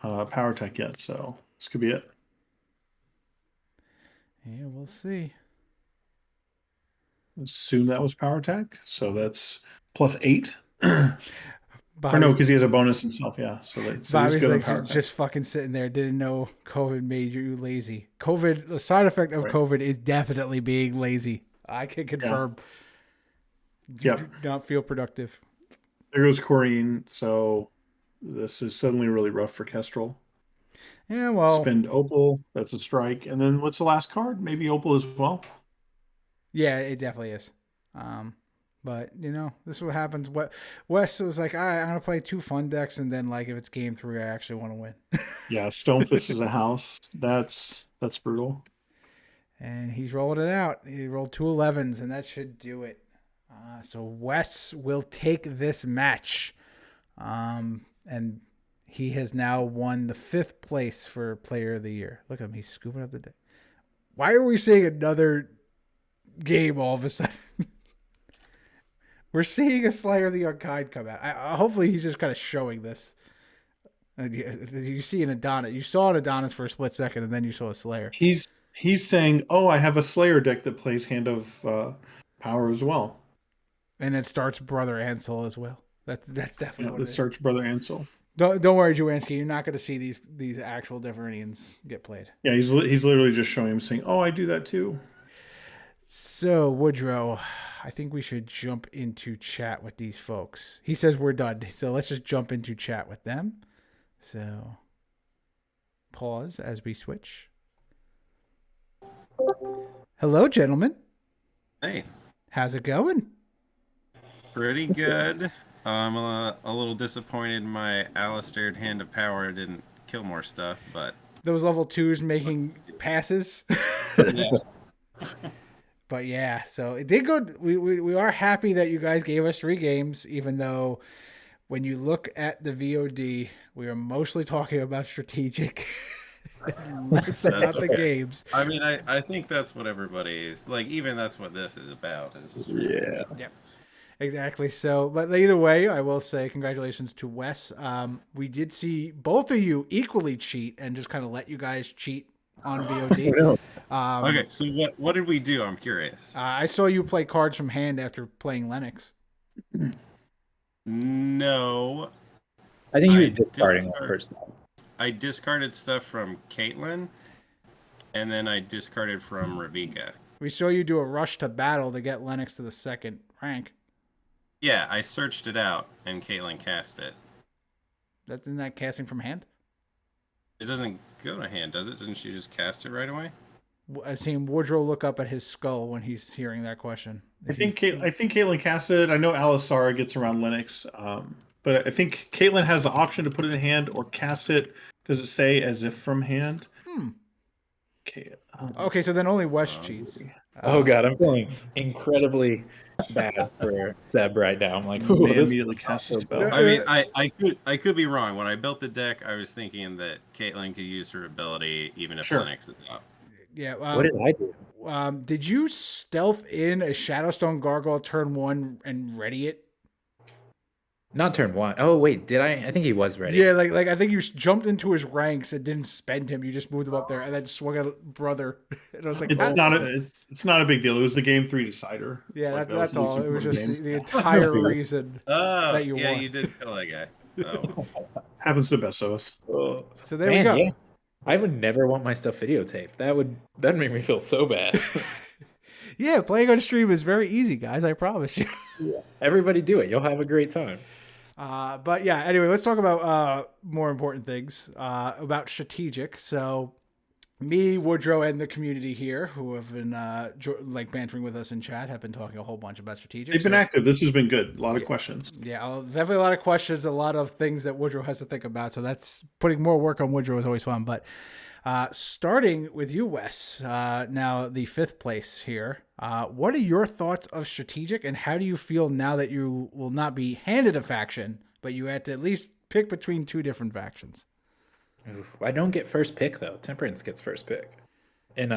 Power Tech yet, so this could be it. Yeah, we'll see. Assume that was Power Tech, so that's +8. Or no, Bobby's because he has a bonus himself. Yeah, so he's Bobby's good on like Power Tech. just fucking sitting there. Didn't know COVID made you lazy. COVID. The side effect of Right. COVID is definitely being lazy. I can Yeah. confirm. You do Yep. not feel productive. There goes Corrine. So this is suddenly really rough for Kestrel. Yeah, well, Spend Opal. That's a strike. And then what's the last card? Maybe Opal as well. yeah, it definitely is. Um, but this is what happens. What Wes was like, all right, I'm gonna play 2 fun decks, and then like if it's game 3, I actually want to win. Yeah, Stonefist is a house. That's brutal. And he's rolling it out. He rolled 2 11s, and that should do it. So Wes will take this match, and he has now won the 5th place for Player of the Year. Look at him; he's scooping up the day. Why are we seeing another game all of a sudden? We're seeing a Slayer of the Unkind come out. Hopefully, he's just kind of showing this. You see an Adonis. You saw an Adonis for a split second, and then you saw a Slayer. He's saying, "Oh, I have a Slayer deck that plays Hand of Power as well." And it starts Brother Ansel as well. That's definitely Yeah, what that it is. starts Brother Ansel. Don't worry, Joanski. You're not going to see these actual Deveranians get played. Yeah, he's literally just showing him saying, "Oh, I do that too." So Woodrow, I think we should jump into chat with these folks. He says we're done, so let's just jump into chat with them. So pause as we switch. Hello, gentlemen. Hey, How's it going? pretty good. I'm a little disappointed my Alistair Hand of Power didn't kill more stuff, but Those level 2s making passes. yeah. But yeah, so it did go. We are happy that you guys gave us 3 games, even though when you look at the VOD, we are mostly talking about strategic, less about the okay. games. I mean, I think that's what everybody's like. Even that's what this is about. Yeah. Yep, exactly. So, but either way, I will say congratulations to Wes. We did see both of you equally cheat and just kind of let you guys cheat on VOD. Okay, so what did we do? I'm curious. I saw you play cards from hand after playing Lennox. No, I think he was I discarding one first. I discarded stuff from Caitlyn, and then I discarded from Ravika. We saw you do a rush to battle to get Lennox to the 2nd rank. Yeah, I searched it out, and Caitlyn cast it. Isn't that casting from hand? It doesn't go to hand, does it? Doesn't she just cast it right away? I've seen Woodrow look up at his skull when he's hearing that question. I think Caitlin cast it. I know Alisara gets around Linux, but I think Caitlin has the option to put it in hand or cast it. Does it say as if from hand? Okay. Okay, so then only West cheats. Oh god, I'm feeling incredibly bad for Seb right now. I'm like, May ooh, this immediately cast a spell. I mean, I could be wrong. When I built the deck, I was thinking that Caitlyn could use her ability even if Sure. Linux is up. Yeah. what did I do? Did you stealth in a Shadowstone Gargoyle turn 1 and ready it? Not turn 1. Oh wait, did I? I think he was ready. Yeah, like I think you jumped into his ranks and didn't spend him. You just moved him up there and then swung at brother. And I was like, It's oh. not a big deal. It was the game 3 decider. Yeah, It's like, that's that was all. the It was least just important the game. entire reason Oh, that you yeah, won. you did kill that guy. Oh. Happens to the best of us. Oh. So there we go. Yeah. I would never want my stuff videotaped. That'd make me feel so bad. Yeah, playing on stream is very easy, guys. I promise you. Everybody do it. You'll have a great time. But yeah, anyway, let's talk about more important things, about strategic. So me, Woodrow, and the community here who have been like bantering with us in chat have been talking a whole bunch about strategic. They've been active. This has been good. A lot of questions. Yeah, definitely a lot of questions, a lot of things that Woodrow has to think about. So that's putting more work on Woodrow is always fun. But starting with you, Wes, now the 5th place here. What are your thoughts of strategic, and how do you feel now that you will not be handed a faction, but you had to at least pick between 2 different factions? Oof. I don't get first pick though. Temperance gets first pick in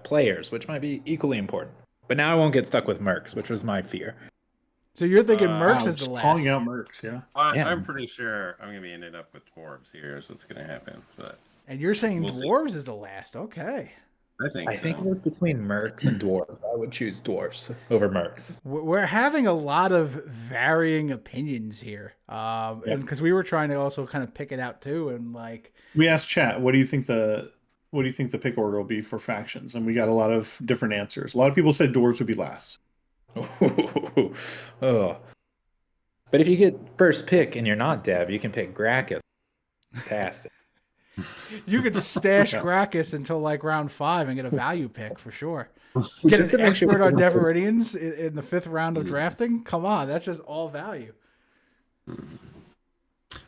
players, which might be equally important. But now I won't get stuck with Mercs, which was my fear. So you're thinking Mercs Wow, is the last. calling out Mercs, yeah. Yeah. I'm pretty sure I'm gonna be ending up with dwarves here. Is what's gonna happen. But And you're saying We'll see. dwarves is the last. Okay. I think I so. think it was between Mercs and Dwarves. I would choose Dwarves over Mercs. We're having a lot of varying opinions here. And because we were trying to also kind of pick it out too. And like, We asked chat, what do you think the pick order will be for factions? And we got a lot of different answers. A lot of people said dwarves would be last. Oh. But if you get first pick and you're not Dev, you can pick Gracchus. Fantastic. you could stash Gracchus until like round 5 and get a value pick for sure. Get Just an to make sure expert on it doesn't- Deveridians in the 5th round of drafting. Come on, that's just all value.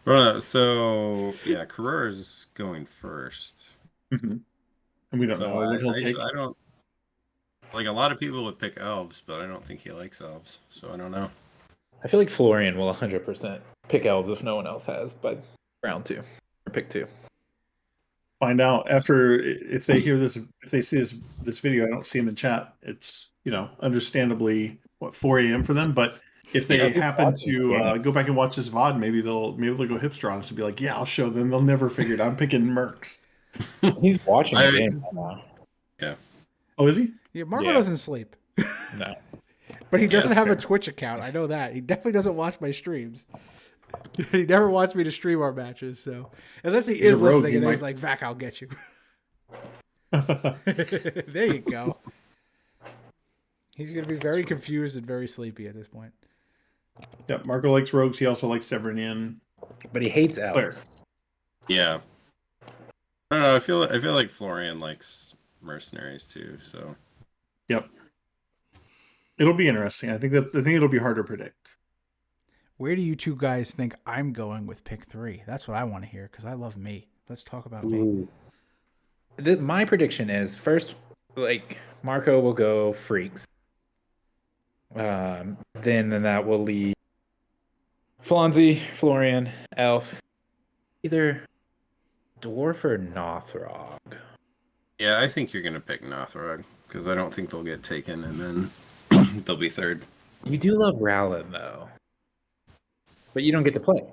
Well, so yeah, Carrera's going first. Mm-hmm. And we don't So know what he'll take. I don't like a lot of people would pick elves, but I don't think he likes elves, so I don't know. I feel like Florian will 100% pick elves if no one else has by round 2 or pick 2. Find out after if they hear this, if they see this video. I don't see them in chat. It's understandably 4 a.m. for them, but if they happen to go back and watch this VOD, maybe they'll go hipster on us and be like, yeah, I'll show them. They'll never figure it out. I'm picking Mercs. He's watching the game right now. Yeah. Oh, is he? Yeah, Marco Yeah. doesn't sleep. No. But he doesn't that's have a fair. Twitch account. I know that. He definitely doesn't watch my streams. He never wants me to stream our matches. So unless he He's is a rogue, listening he and might- he's like, Vac, I'll get you. There you go. He's going to be very confused and very sleepy at this point. Yeah, Marco likes rogues. He also likes Deverian. But he hates elves. Claire. Yeah. I don't know. I feel like Florian likes mercenaries too. So Yep. It'll be interesting. I think it'll be hard to predict. Where do you two guys think I'm going with pick 3? That's what I want to hear because I love me. Let's talk about me. Ooh. My prediction is first, like Marco will go freaks. Then that will leave Flonzi, Florian, Elf, either Dwarf or Nothrog. yeah, I think you're gonna pick Nothrog because I don't think they'll get taken, and then they'll be third. You do love Rowland though, but you don't get to play,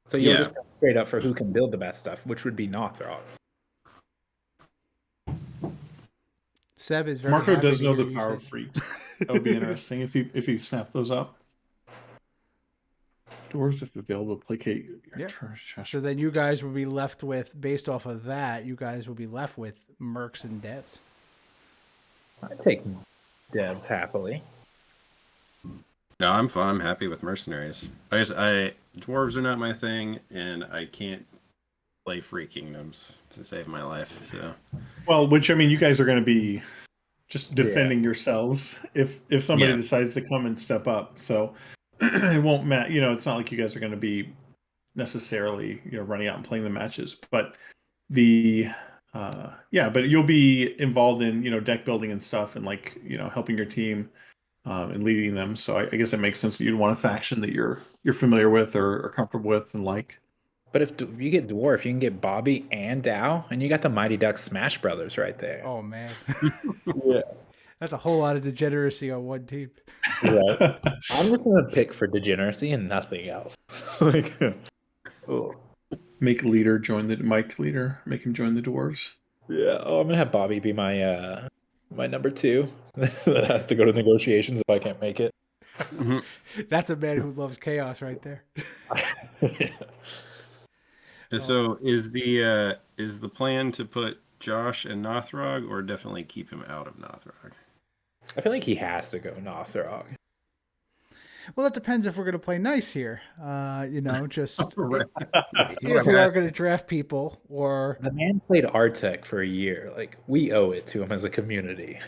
so you'll Yeah. just go straight up for who can build the best stuff, which would be Nothrog. Seb is very Marco happy does to know hear the you power say- of freaks. That would be interesting if you snap those up. Dwarves if available to placate your Yeah. trash. So then you guys will be left with, based off of that, you guys will be left with Mercs and Devs. I take Devs happily. No, I'm fine. I'm happy with mercenaries. I dwarves are not my thing, and I can't play Free Kingdoms to save my life. So, Well, which I mean, you guys are going to be just defending yourselves if somebody Yeah. decides to come and step up. So it won't matter. You know, it's not like you guys are going to be necessarily running out and playing the matches, but the but you'll be involved in deck building and stuff, and like helping your team and leading them. So I guess it makes sense that you'd want a faction that you're familiar with or are comfortable with and like. But if you get dwarf, you can get Bobby and Dow, and you got the Mighty Ducks Smash Brothers right there. Oh man, Yeah. that's a whole lot of degeneracy on one team. Right. I'm just gonna pick for degeneracy and nothing else. Like, oh. Make leader join the Mike leader. Make him join the dwarves. Yeah. Oh, I'm gonna have Bobby be my my number 2 that has to go to negotiations if I can't make it. That's a man who loves chaos right there. Yeah. So is the plan to put Josh and Nothrog, or definitely keep him out of Nothrog? I feel like he has to go Nothrog. Well, that depends if we're going to play nice here. Just Right. if we are going to draft people or... The man played Artec for a year. Like, we owe it to him as a community.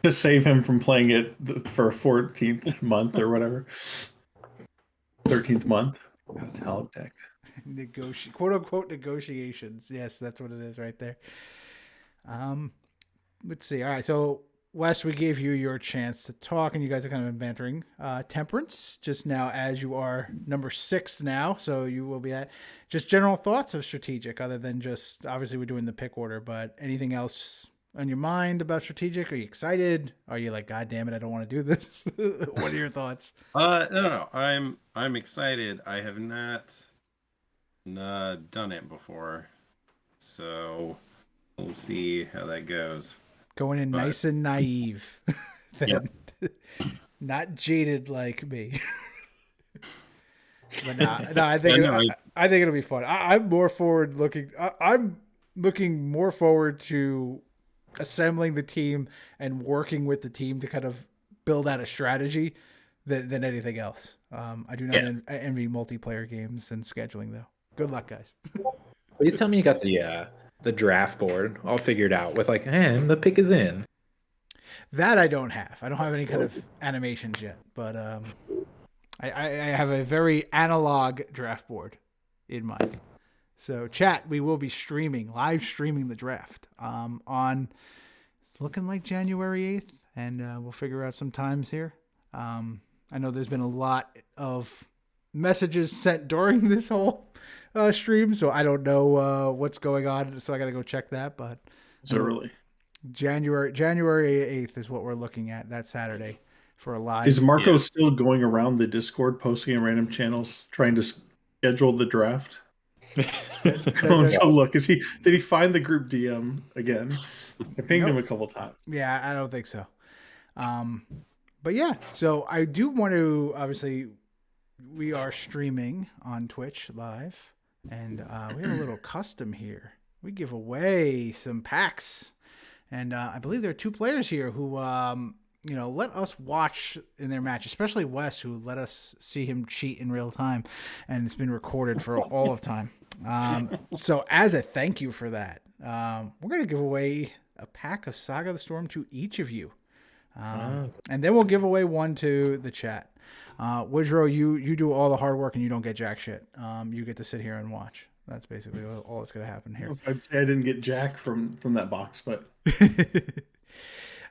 To save him from playing it for a 14th month or whatever. 13th month. Talent deck. quote unquote negotiations. Yes, that's what it is right there. Let's see. All right, so Wes, we gave you your chance to talk, and you guys have kind of been bantering. Temperance, just now, as you are number 6 now, so you will be at. Just general thoughts of strategic, other than just, obviously we're doing the pick order, but anything else on your mind about strategic? Are you excited? Are you like, God damn it, I don't want to do this? What are your thoughts? No. I'm excited. I have not done it before, so we'll see how that goes. Going in nice and naive. Yep. Not jaded like me. But I think it'll be fun. I'm more forward looking. I'm looking more forward to assembling the team and working with the team to kind of build out a strategy than anything else. I do not envy multiplayer games and scheduling, though. Good luck, guys. Please tell me you got the draft board all figured out with like, and the pick is in. That I don't have. I don't have any kind of animations yet, but I have a very analog draft board in mind. So chat, we will be live streaming the draft it's looking like January 8th, and we'll figure out some times here. I know there's been a lot of messages sent during this whole stream, so I don't know what's going on, so I got to go check that. But it's early. January 8th is what we're looking at, that Saturday, for a live. Is Marco still going around the Discord posting in random channels trying to schedule the draft? Go look. Did he find the group DM again? I pinged him a couple times. Yeah, I don't think so. But yeah, so I do want to, obviously, we are streaming on Twitch live, and we have a little custom here. We give away some packs, and I believe there are 2 players here who, let us watch in their match, especially Wes, who let us see him cheat in real time, and it's been recorded for all of time. So as a thank you for that, we're going to give away a pack of Saga of the Storm to each of you. And then we'll give away one to the chat. Woodrow, you do all the hard work and you don't get jack shit. You get to sit here and watch. That's basically all that's going to happen here. I'd say I didn't get jack from that box, but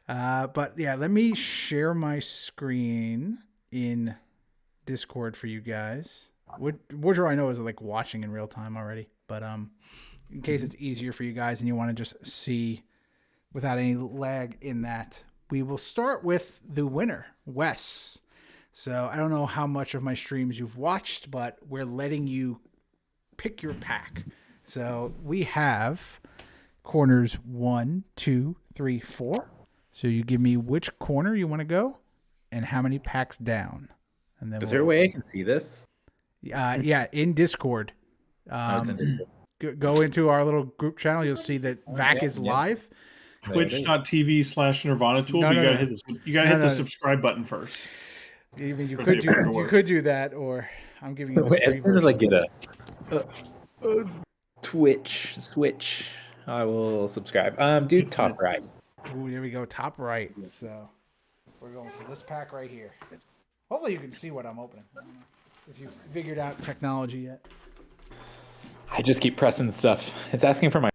but yeah, let me share my screen in Discord for you guys. Woodrow, I know, is like watching in real time already, but in case it's easier for you guys and you want to just see without any lag in that, we will start with the winner, Wes. So I don't know how much of my streams you've watched, but we're letting you pick your pack. So we have corners 1, 2, 3, 4. So you give me which corner you want to go and how many packs down. And then is there a way I can see this? Yeah, in Discord. Go into our little group channel. You'll see that VAC is live. Twitch.tv/Nirvana Tool. You gotta hit the subscribe button first. Even you Maybe could it wouldn't you work. could do that, or I'm giving you the Wait, free as soon as I version. get a Twitch switch, I will subscribe. Dude, top right. Ooh, there we go, top right. So we're going for this pack right here. Hopefully you can see what I'm opening. I don't know if you figured out technology yet. I just keep pressing stuff. It's asking for my.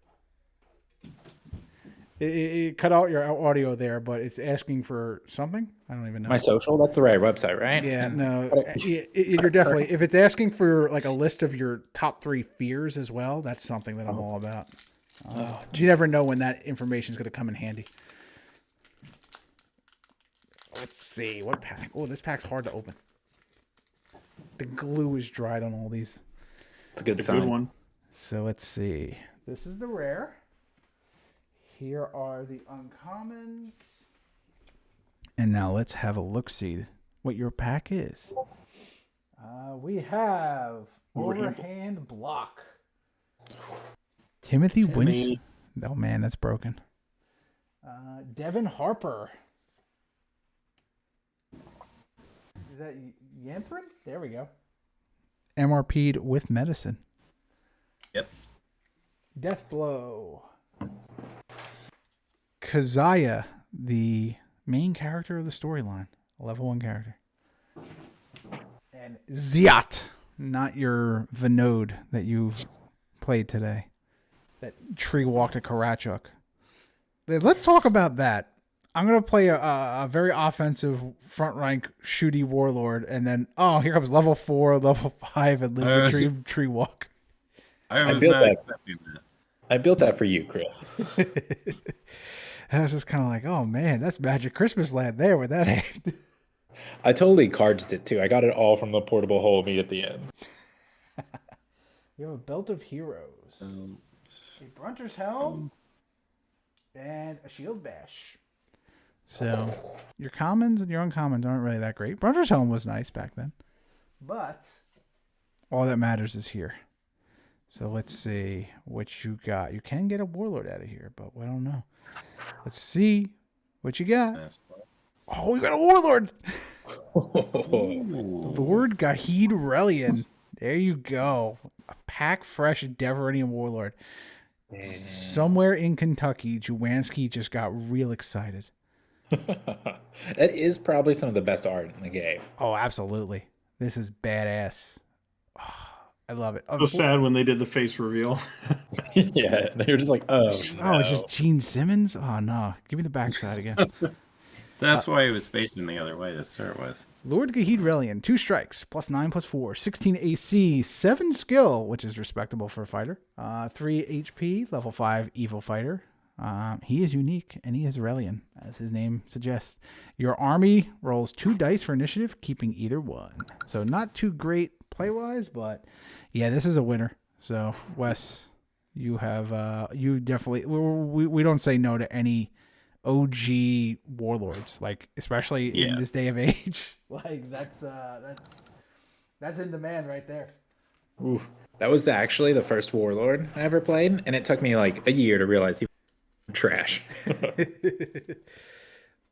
It cut out your audio there, but it's asking for something. I don't even know. My social? That's the right website, right? Yeah, And no, what you're definitely. If it's asking for like a list of your top 3 fears as well, that's something that I'm all about. You never know when that information is going to come in handy. Let's see what pack. Oh, this pack's hard to open. The glue is dried on all these. It's a good It's a good sign. one. So let's see. This is the rare. Here are the uncommons. And now let's have a look-see what your pack is. We have Overhand Block. Timothy Winston. Oh, man, that's broken. Devin Harper. Is that Yamprin? There we go. MRP'd with medicine. Yep. Death Blow. Kazaya, the main character of the storyline. A level 1 character. And Ziat, not your Vinod that you've played today. That tree walked a Karachuk. Let's talk about that. I'm going to play a very offensive front rank shooty warlord, and then, here comes level 4, level 5, and live the tree walk. I was built not that. expecting that. I built that for you, Chris. I was just kind of like, oh man, that's Magic Christmas Land there with that hand. I totally cards it too. I got it all from the portable hole meet at the end. We have a Belt of Heroes, a Brunter's Helm, and a Shield Bash. So your commons and your uncommons aren't really that great. Brunter's Helm was nice back then, but all that matters is here. So let's see what you got. You can get a Warlord out of here, but we don't know. Let's see what you got. Oh, we got a Warlord! Lord Gahid Relian. There you go. A pack fresh Deveranian Warlord. Somewhere in Kentucky, Juwanski just got real excited. That is probably some of the best art in the game. Oh, absolutely. This is badass. Oh, I love it. So sad when they did the face reveal. Yeah, they were just like, oh, Oh, it's just Gene Simmons? Oh, no. Give me the backside again. That's why he was facing the other way to start with. Lord Gahid Relian, 2 strikes, +9/+4, 16 AC, 7 skill, which is respectable for a fighter. 3 HP, level 5 evil fighter. He is unique, and he is Relian, as his name suggests. Your army rolls 2 dice for initiative, keeping either one. So not too great play-wise, but yeah, this is a winner. So, Wes, you have, you definitely, we don't say no to any OG warlords, like especially in this day of age. Like that's in demand right there. Ooh, that was actually the first Warlord I ever played, and it took me like a year to realize he was trash.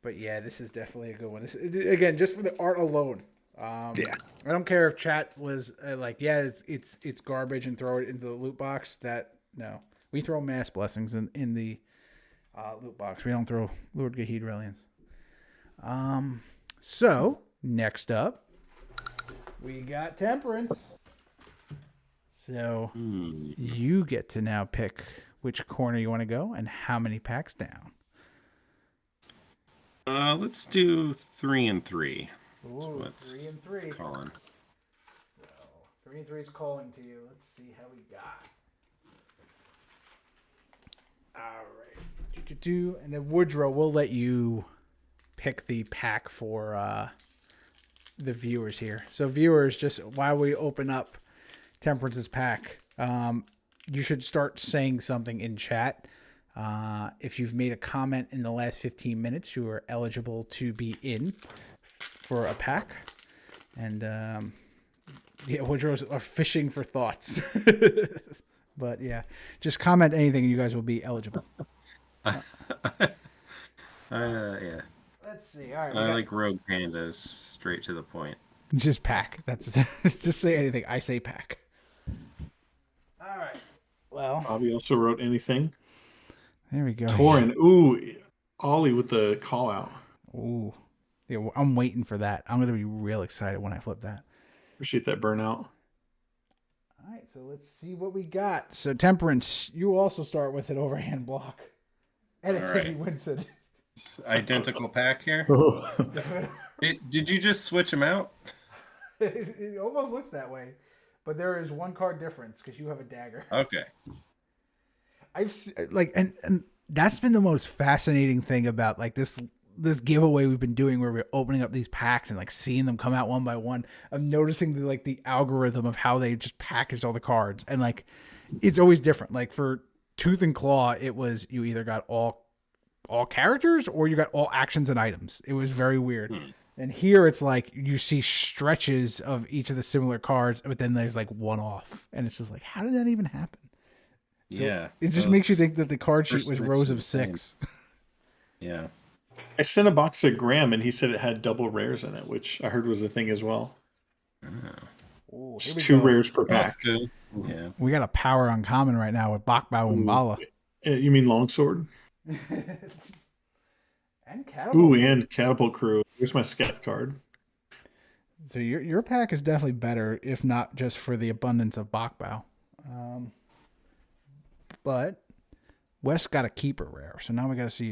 But yeah, this is definitely a good one. Again, just for the art alone. Yeah, I don't care if chat was like, yeah, it's garbage and throw it into the loot box. That no, we throw mass blessings in the loot box. We don't throw Lord Gahid Relians. So next up, we got Temperance. So you get to now pick which corner you want to go and how many packs down. Let's do 3 and 3. Ooh, 3 and 3. It's calling. So 3 and 3 is calling to you. Let's see how we got. All right. And then Woodrow, we'll let you pick the pack for the viewers here. So viewers, just while we open up Temperance's pack, you should start saying something in chat. If you've made a comment in the last 15 minutes, you are eligible to be in for a pack. And yeah, Woodrow's are fishing for thoughts. But yeah, just comment anything and you guys will be eligible. Yeah. Let's see. All right. I like Rogue Pandas, straight to the point. Just pack. That's just say anything. I say pack. All right. Well, Bobby also wrote anything. there we go. Torin. Ooh, Ollie with the call out. Ooh. Yeah, well, I'm waiting for that. I'm going to be real excited when I flip that. Appreciate that burnout. All right, so let's see what we got. So, Temperance, you also start with an overhand block. And it's All Timmy right. Winston. It's identical pack here. Oh. Did you just switch them out? It almost looks that way. But there is one card difference because you have a dagger. Okay. And that's been the most fascinating thing about like this giveaway we've been doing where we're opening up these packs and like seeing them come out one by one. I'm noticing the algorithm of how they just packaged all the cards, and like it's always different. Like for Tooth and Claw, it was you either got all characters or you got all actions and items. It was very weird. And here it's like you see stretches of each of the similar cards, but then there's like one off, and it's just like, how did that even happen? So Yeah. it just makes you think that the card sheet First was six rows are of the same. 6. Yeah. I sent a box to Graham, and he said it had double rares in it, which I heard was a thing as well. Ooh, Just 2 rares per pack. Good. Yeah. We got a power uncommon right now with Bakbao Umbala. You mean Longsword? And Catapult. Ooh, and Catapult Crew. Here's my Sketh card. So your pack is definitely better, if not just for the abundance of Bakbao. But Wes got a keeper rare, so now we got to see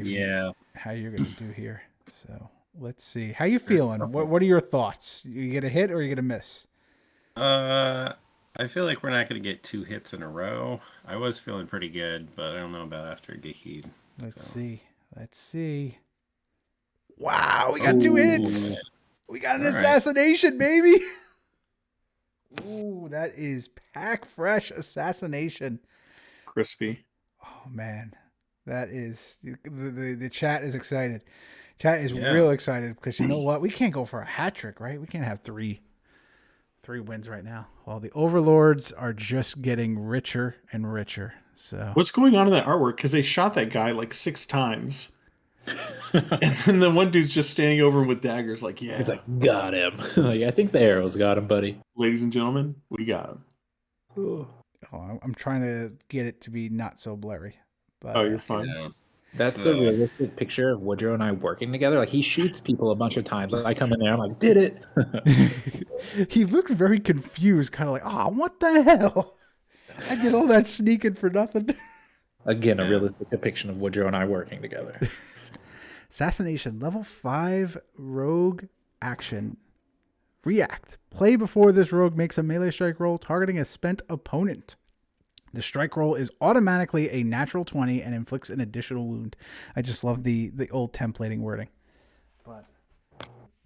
how you're going to do here. So let's see. How you feeling? What are your thoughts? You get a hit or you get a miss? I feel like we're not going to get 2 hits in a row. I was feeling pretty good, but I don't know about after Gahid. Let's see. Wow, we got 2 hits. We got an assassination, baby. Ooh, that is pack fresh assassination. Crispy. Oh man, that is the chat is excited. Chat is real excited because you know what? We can't go for a hat trick, right? We can't have three wins right now. Well, the Overlords are just getting richer and richer. So what's going on in that artwork? Because they shot that guy like 6 times. And then the one dude's just standing over him with daggers, like, yeah. He's like, got him. Like, I think the arrows got him, buddy. Ladies and gentlemen, we got him. Ooh. Oh, I'm trying to get it to be not so blurry. But, you're fine. Yeah. That's the realistic picture of Woodrow and I working together. Like, he shoots people a bunch of times. Like, I come in there, I'm like, did it. He looks very confused, kind of like, oh, what the hell? I did all that sneaking for nothing. Again, a realistic depiction of Woodrow and I working together. Assassination, level 5 rogue action. React. Play before this rogue makes a melee strike roll targeting a spent opponent. The strike roll is automatically a natural 20 and inflicts an additional wound. I just love the old templating wording. But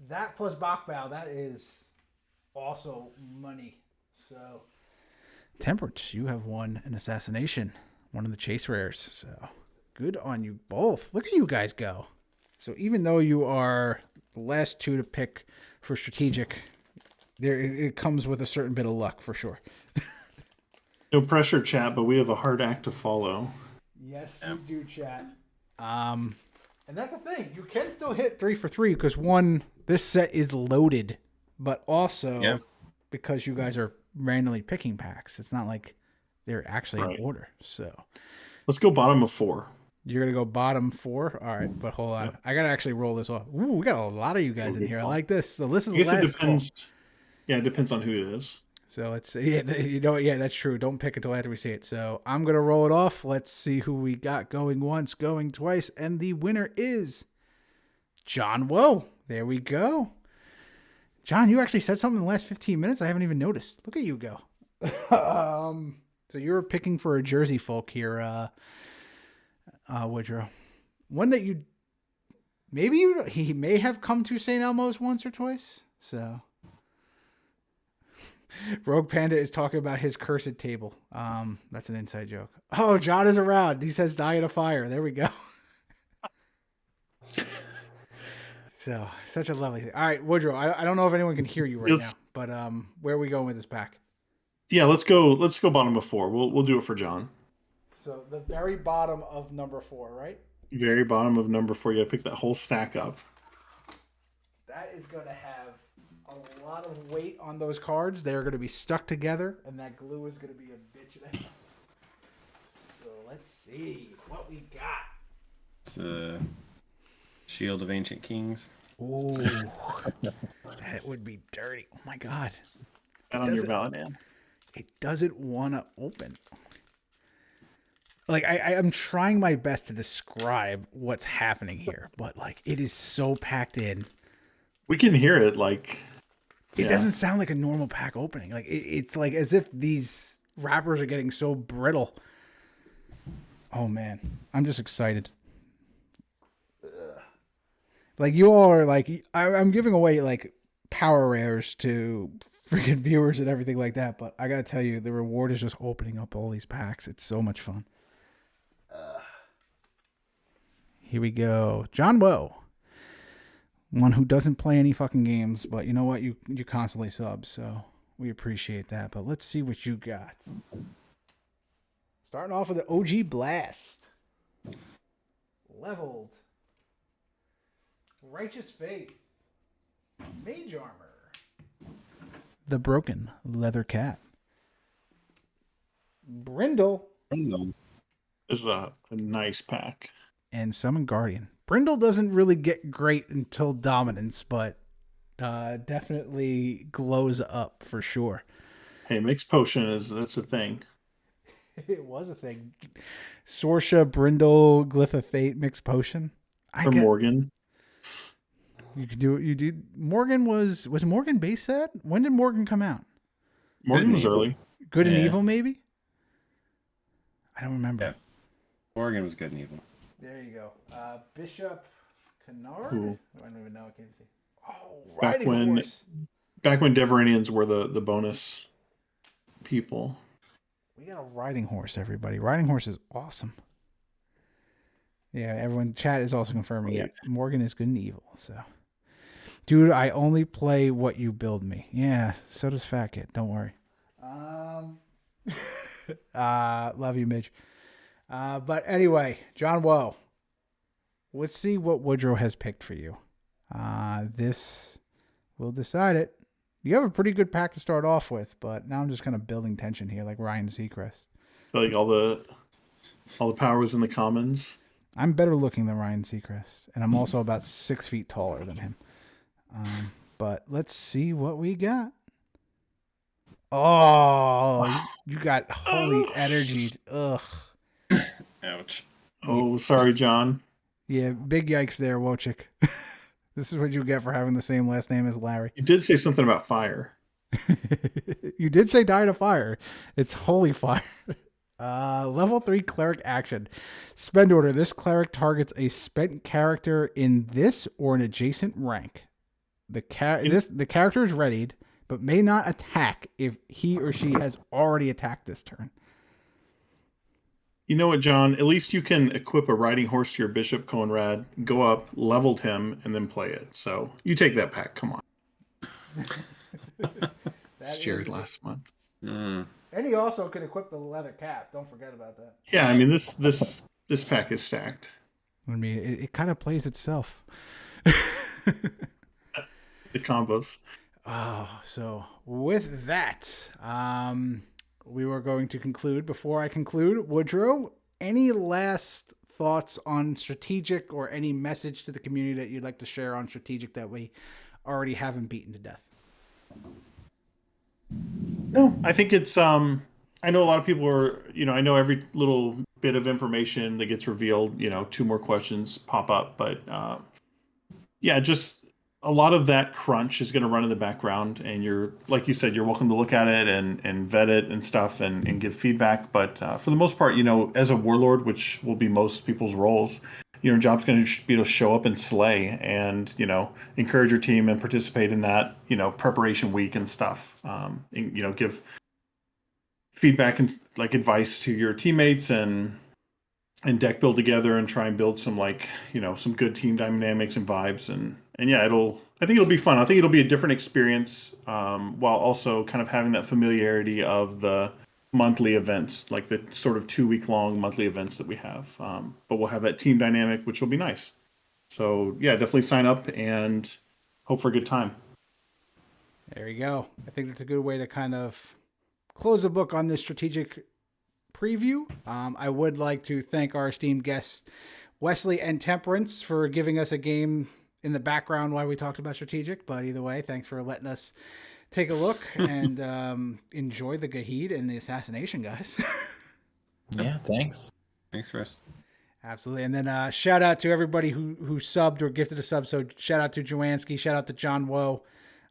that plus Bakbao, that is also money. So, Temperance, you have won an assassination, one of the chase rares. So, good on you both. Look at you guys go. So, even though you are the last 2 to pick for strategic, it comes with a certain bit of luck for sure. No pressure, chat, but we have a hard act to follow. Yes, you do, chat. And that's the thing. You can still hit 3 for 3 because one, this set is loaded, but also because you guys are randomly picking packs. It's not like they're actually in order. So let's go bottom of 4. You're gonna go bottom 4. All right, but hold on. Yep. I gotta actually roll this off. Ooh, we got a lot of you guys in here. I like this. So this is the last call. Yeah, it depends on who it is. So let's see. Yeah, that's true. Don't pick until after we see it. So I'm going to roll it off. Let's see who we got going once, going twice. And the winner is John Woe. There we go. John, you actually said something in the last 15 minutes I haven't even noticed. Look at you go. So you're picking for a Jersey folk here, Woodrow. One that he may have come to St. Elmo's once or twice. So... Rogue Panda is talking about his cursed table. That's an inside joke. Oh, John is around. He says die in a fire. There we go. So, such a lovely thing. All right, Woodrow, I don't know if anyone can hear you right now, but where are we going with this pack? Yeah, let's go bottom of 4. We'll do it for John. So, the very bottom of number 4, right? Very bottom of number 4. You got to pick that whole stack up. That is going to have a lot of weight on those cards. They're going to be stuck together, and that glue is going to be a bitch. So let's see what we got. It's a Shield of Ancient Kings. Ooh, that would be dirty. Oh my god. That on your ballot, man. It doesn't want to open. Like I'm trying my best to describe what's happening here, but like it is so packed in. We can hear it. Like it doesn't sound like a normal pack opening. Like it's like as if these wrappers are getting so brittle. Oh man, I'm just excited. Like you all are like I'm giving away like power rares to freaking viewers and everything like that, but I gotta tell you, the reward is just opening up all these packs. It's so much fun. Here we go. John Woe. One who doesn't play any fucking games, but you know what? You constantly sub, so we appreciate that. But let's see what you got. Starting off with the OG Blast. Leveled. Righteous Faith. Mage Armor. The Broken Leather Cat. Brindle. This is a nice pack. And Summon Guardian. Brindle doesn't really get great until Dominance, but definitely glows up for sure. Hey, mixed potion that's a thing. It was a thing. Sorsha, Brindle, Glyph of Fate, mixed potion. Morgan. You could do it. You did. Morgan was Morgan base set? When did Morgan come out? Morgan was early. Good and Evil, maybe? I don't remember. Yeah. Morgan was good and evil. There you go. Bishop Kennard? Ooh. I don't even know. I can't see. Oh, Riding Horse. Back when Deveranians were the bonus people. We got a Riding Horse, everybody. Riding Horse is awesome. Yeah, everyone. Chat is also confirming it. Yeah, Morgan is good and evil. So, dude, I only play what you build me. Yeah, so does Fat Kid. Don't worry. Love you, Midge. But anyway, John Woe. Let's see what Woodrow has picked for you. This will decide it. You have a pretty good pack to start off with, but now I'm just kind of building tension here, like Ryan Seacrest. I feel like all the power was in the commons. I'm better looking than Ryan Seacrest, and I'm also about 6 feet taller than him. But let's see what we got. Oh, you got holy energy. Ugh. Ouch. Oh, sorry, John. Yeah, big yikes there, Wojcik. This is what you get for having the same last name as Larry. You did say something about fire. You did say die to fire. It's holy fire. Level 3 cleric action. Spend order. This cleric targets a spent character in this or an adjacent rank. The character is readied, but may not attack if he or she has already attacked this turn. You know what, John? At least you can equip a riding horse to your Bishop Conrad, go up, leveled him, and then play it. So you take that pack. Come on. It's Jared last month. Mm. And he also can equip the leather cap. Don't forget about that. Yeah, I mean this pack is stacked. I mean, it kind of plays itself. The combos. Oh, so with that, we were going to conclude. Before I conclude, Woodrow, any last thoughts on strategic or any message to the community that you'd like to share on strategic that we already haven't beaten to death? No, I think it's I know a lot of people are, I know every little bit of information that gets revealed, 2 more questions pop up, but yeah, just a lot of that crunch is going to run in the background, and you're, like you said, you're welcome to look at it and vet it and stuff and give feedback. But for the most part, as a warlord, which will be most people's roles, your job's going to be to show up and slay and, encourage your team and participate in that, preparation week and stuff. And, give feedback and like advice to your teammates and deck build together and try and build some some good team dynamics and vibes. And yeah, I think it'll be fun. I think it'll be a different experience, while also kind of having that familiarity of the monthly events, like the sort of 2-week-long monthly events that we have. But we'll have that team dynamic, which will be nice. So yeah, definitely sign up, and hope for a good time. There you go. I think that's a good way to kind of close the book on this strategic preview. I would like to thank our esteemed guests, Wesley and Temperance, for giving us a game in the background while we talked about strategic. But either way, thanks for letting us take a look and enjoy the Gahid and the assassination, guys. Yeah, thanks. Thanks, Chris. Absolutely. And then shout out to everybody who subbed or gifted a sub. So shout out to Joanski, shout out to John Woe.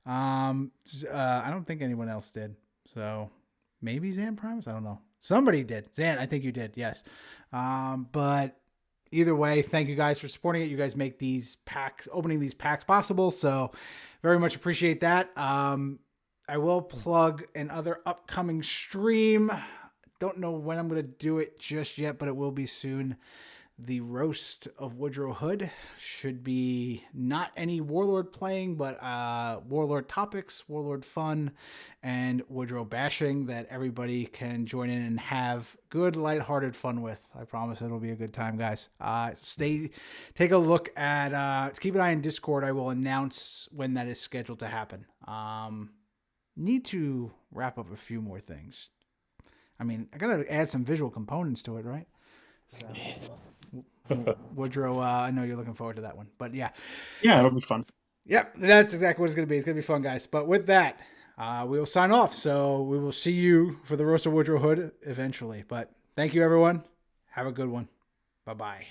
I don't think anyone else did. So maybe Zan Primus. I don't know. Somebody did. Zan, I think you did. Yes. But either way, thank you guys for supporting it. You guys make these packs, opening these packs possible. So very much appreciate that. I will plug another upcoming stream. Don't know when I'm going to do it just yet, but it will be soon. The Roast of Woodrow Hood should be not any Warlord playing, but Warlord topics, Warlord fun, and Woodrow bashing that everybody can join in and have good, lighthearted fun with. I promise it'll be a good time, guys. Take a look at, keep an eye on Discord. I will announce when that is scheduled to happen. Need to wrap up a few more things. I mean, I gotta add some visual components to it, right? So, Woodrow, I know you're looking forward to that one, but yeah, it'll be fun. Yep, that's exactly what it's gonna be. It's gonna be fun, guys. But with that, we will sign off. So we will see you for the Roast of Woodrow Hood eventually. But thank you, everyone. Have a good one. Bye bye.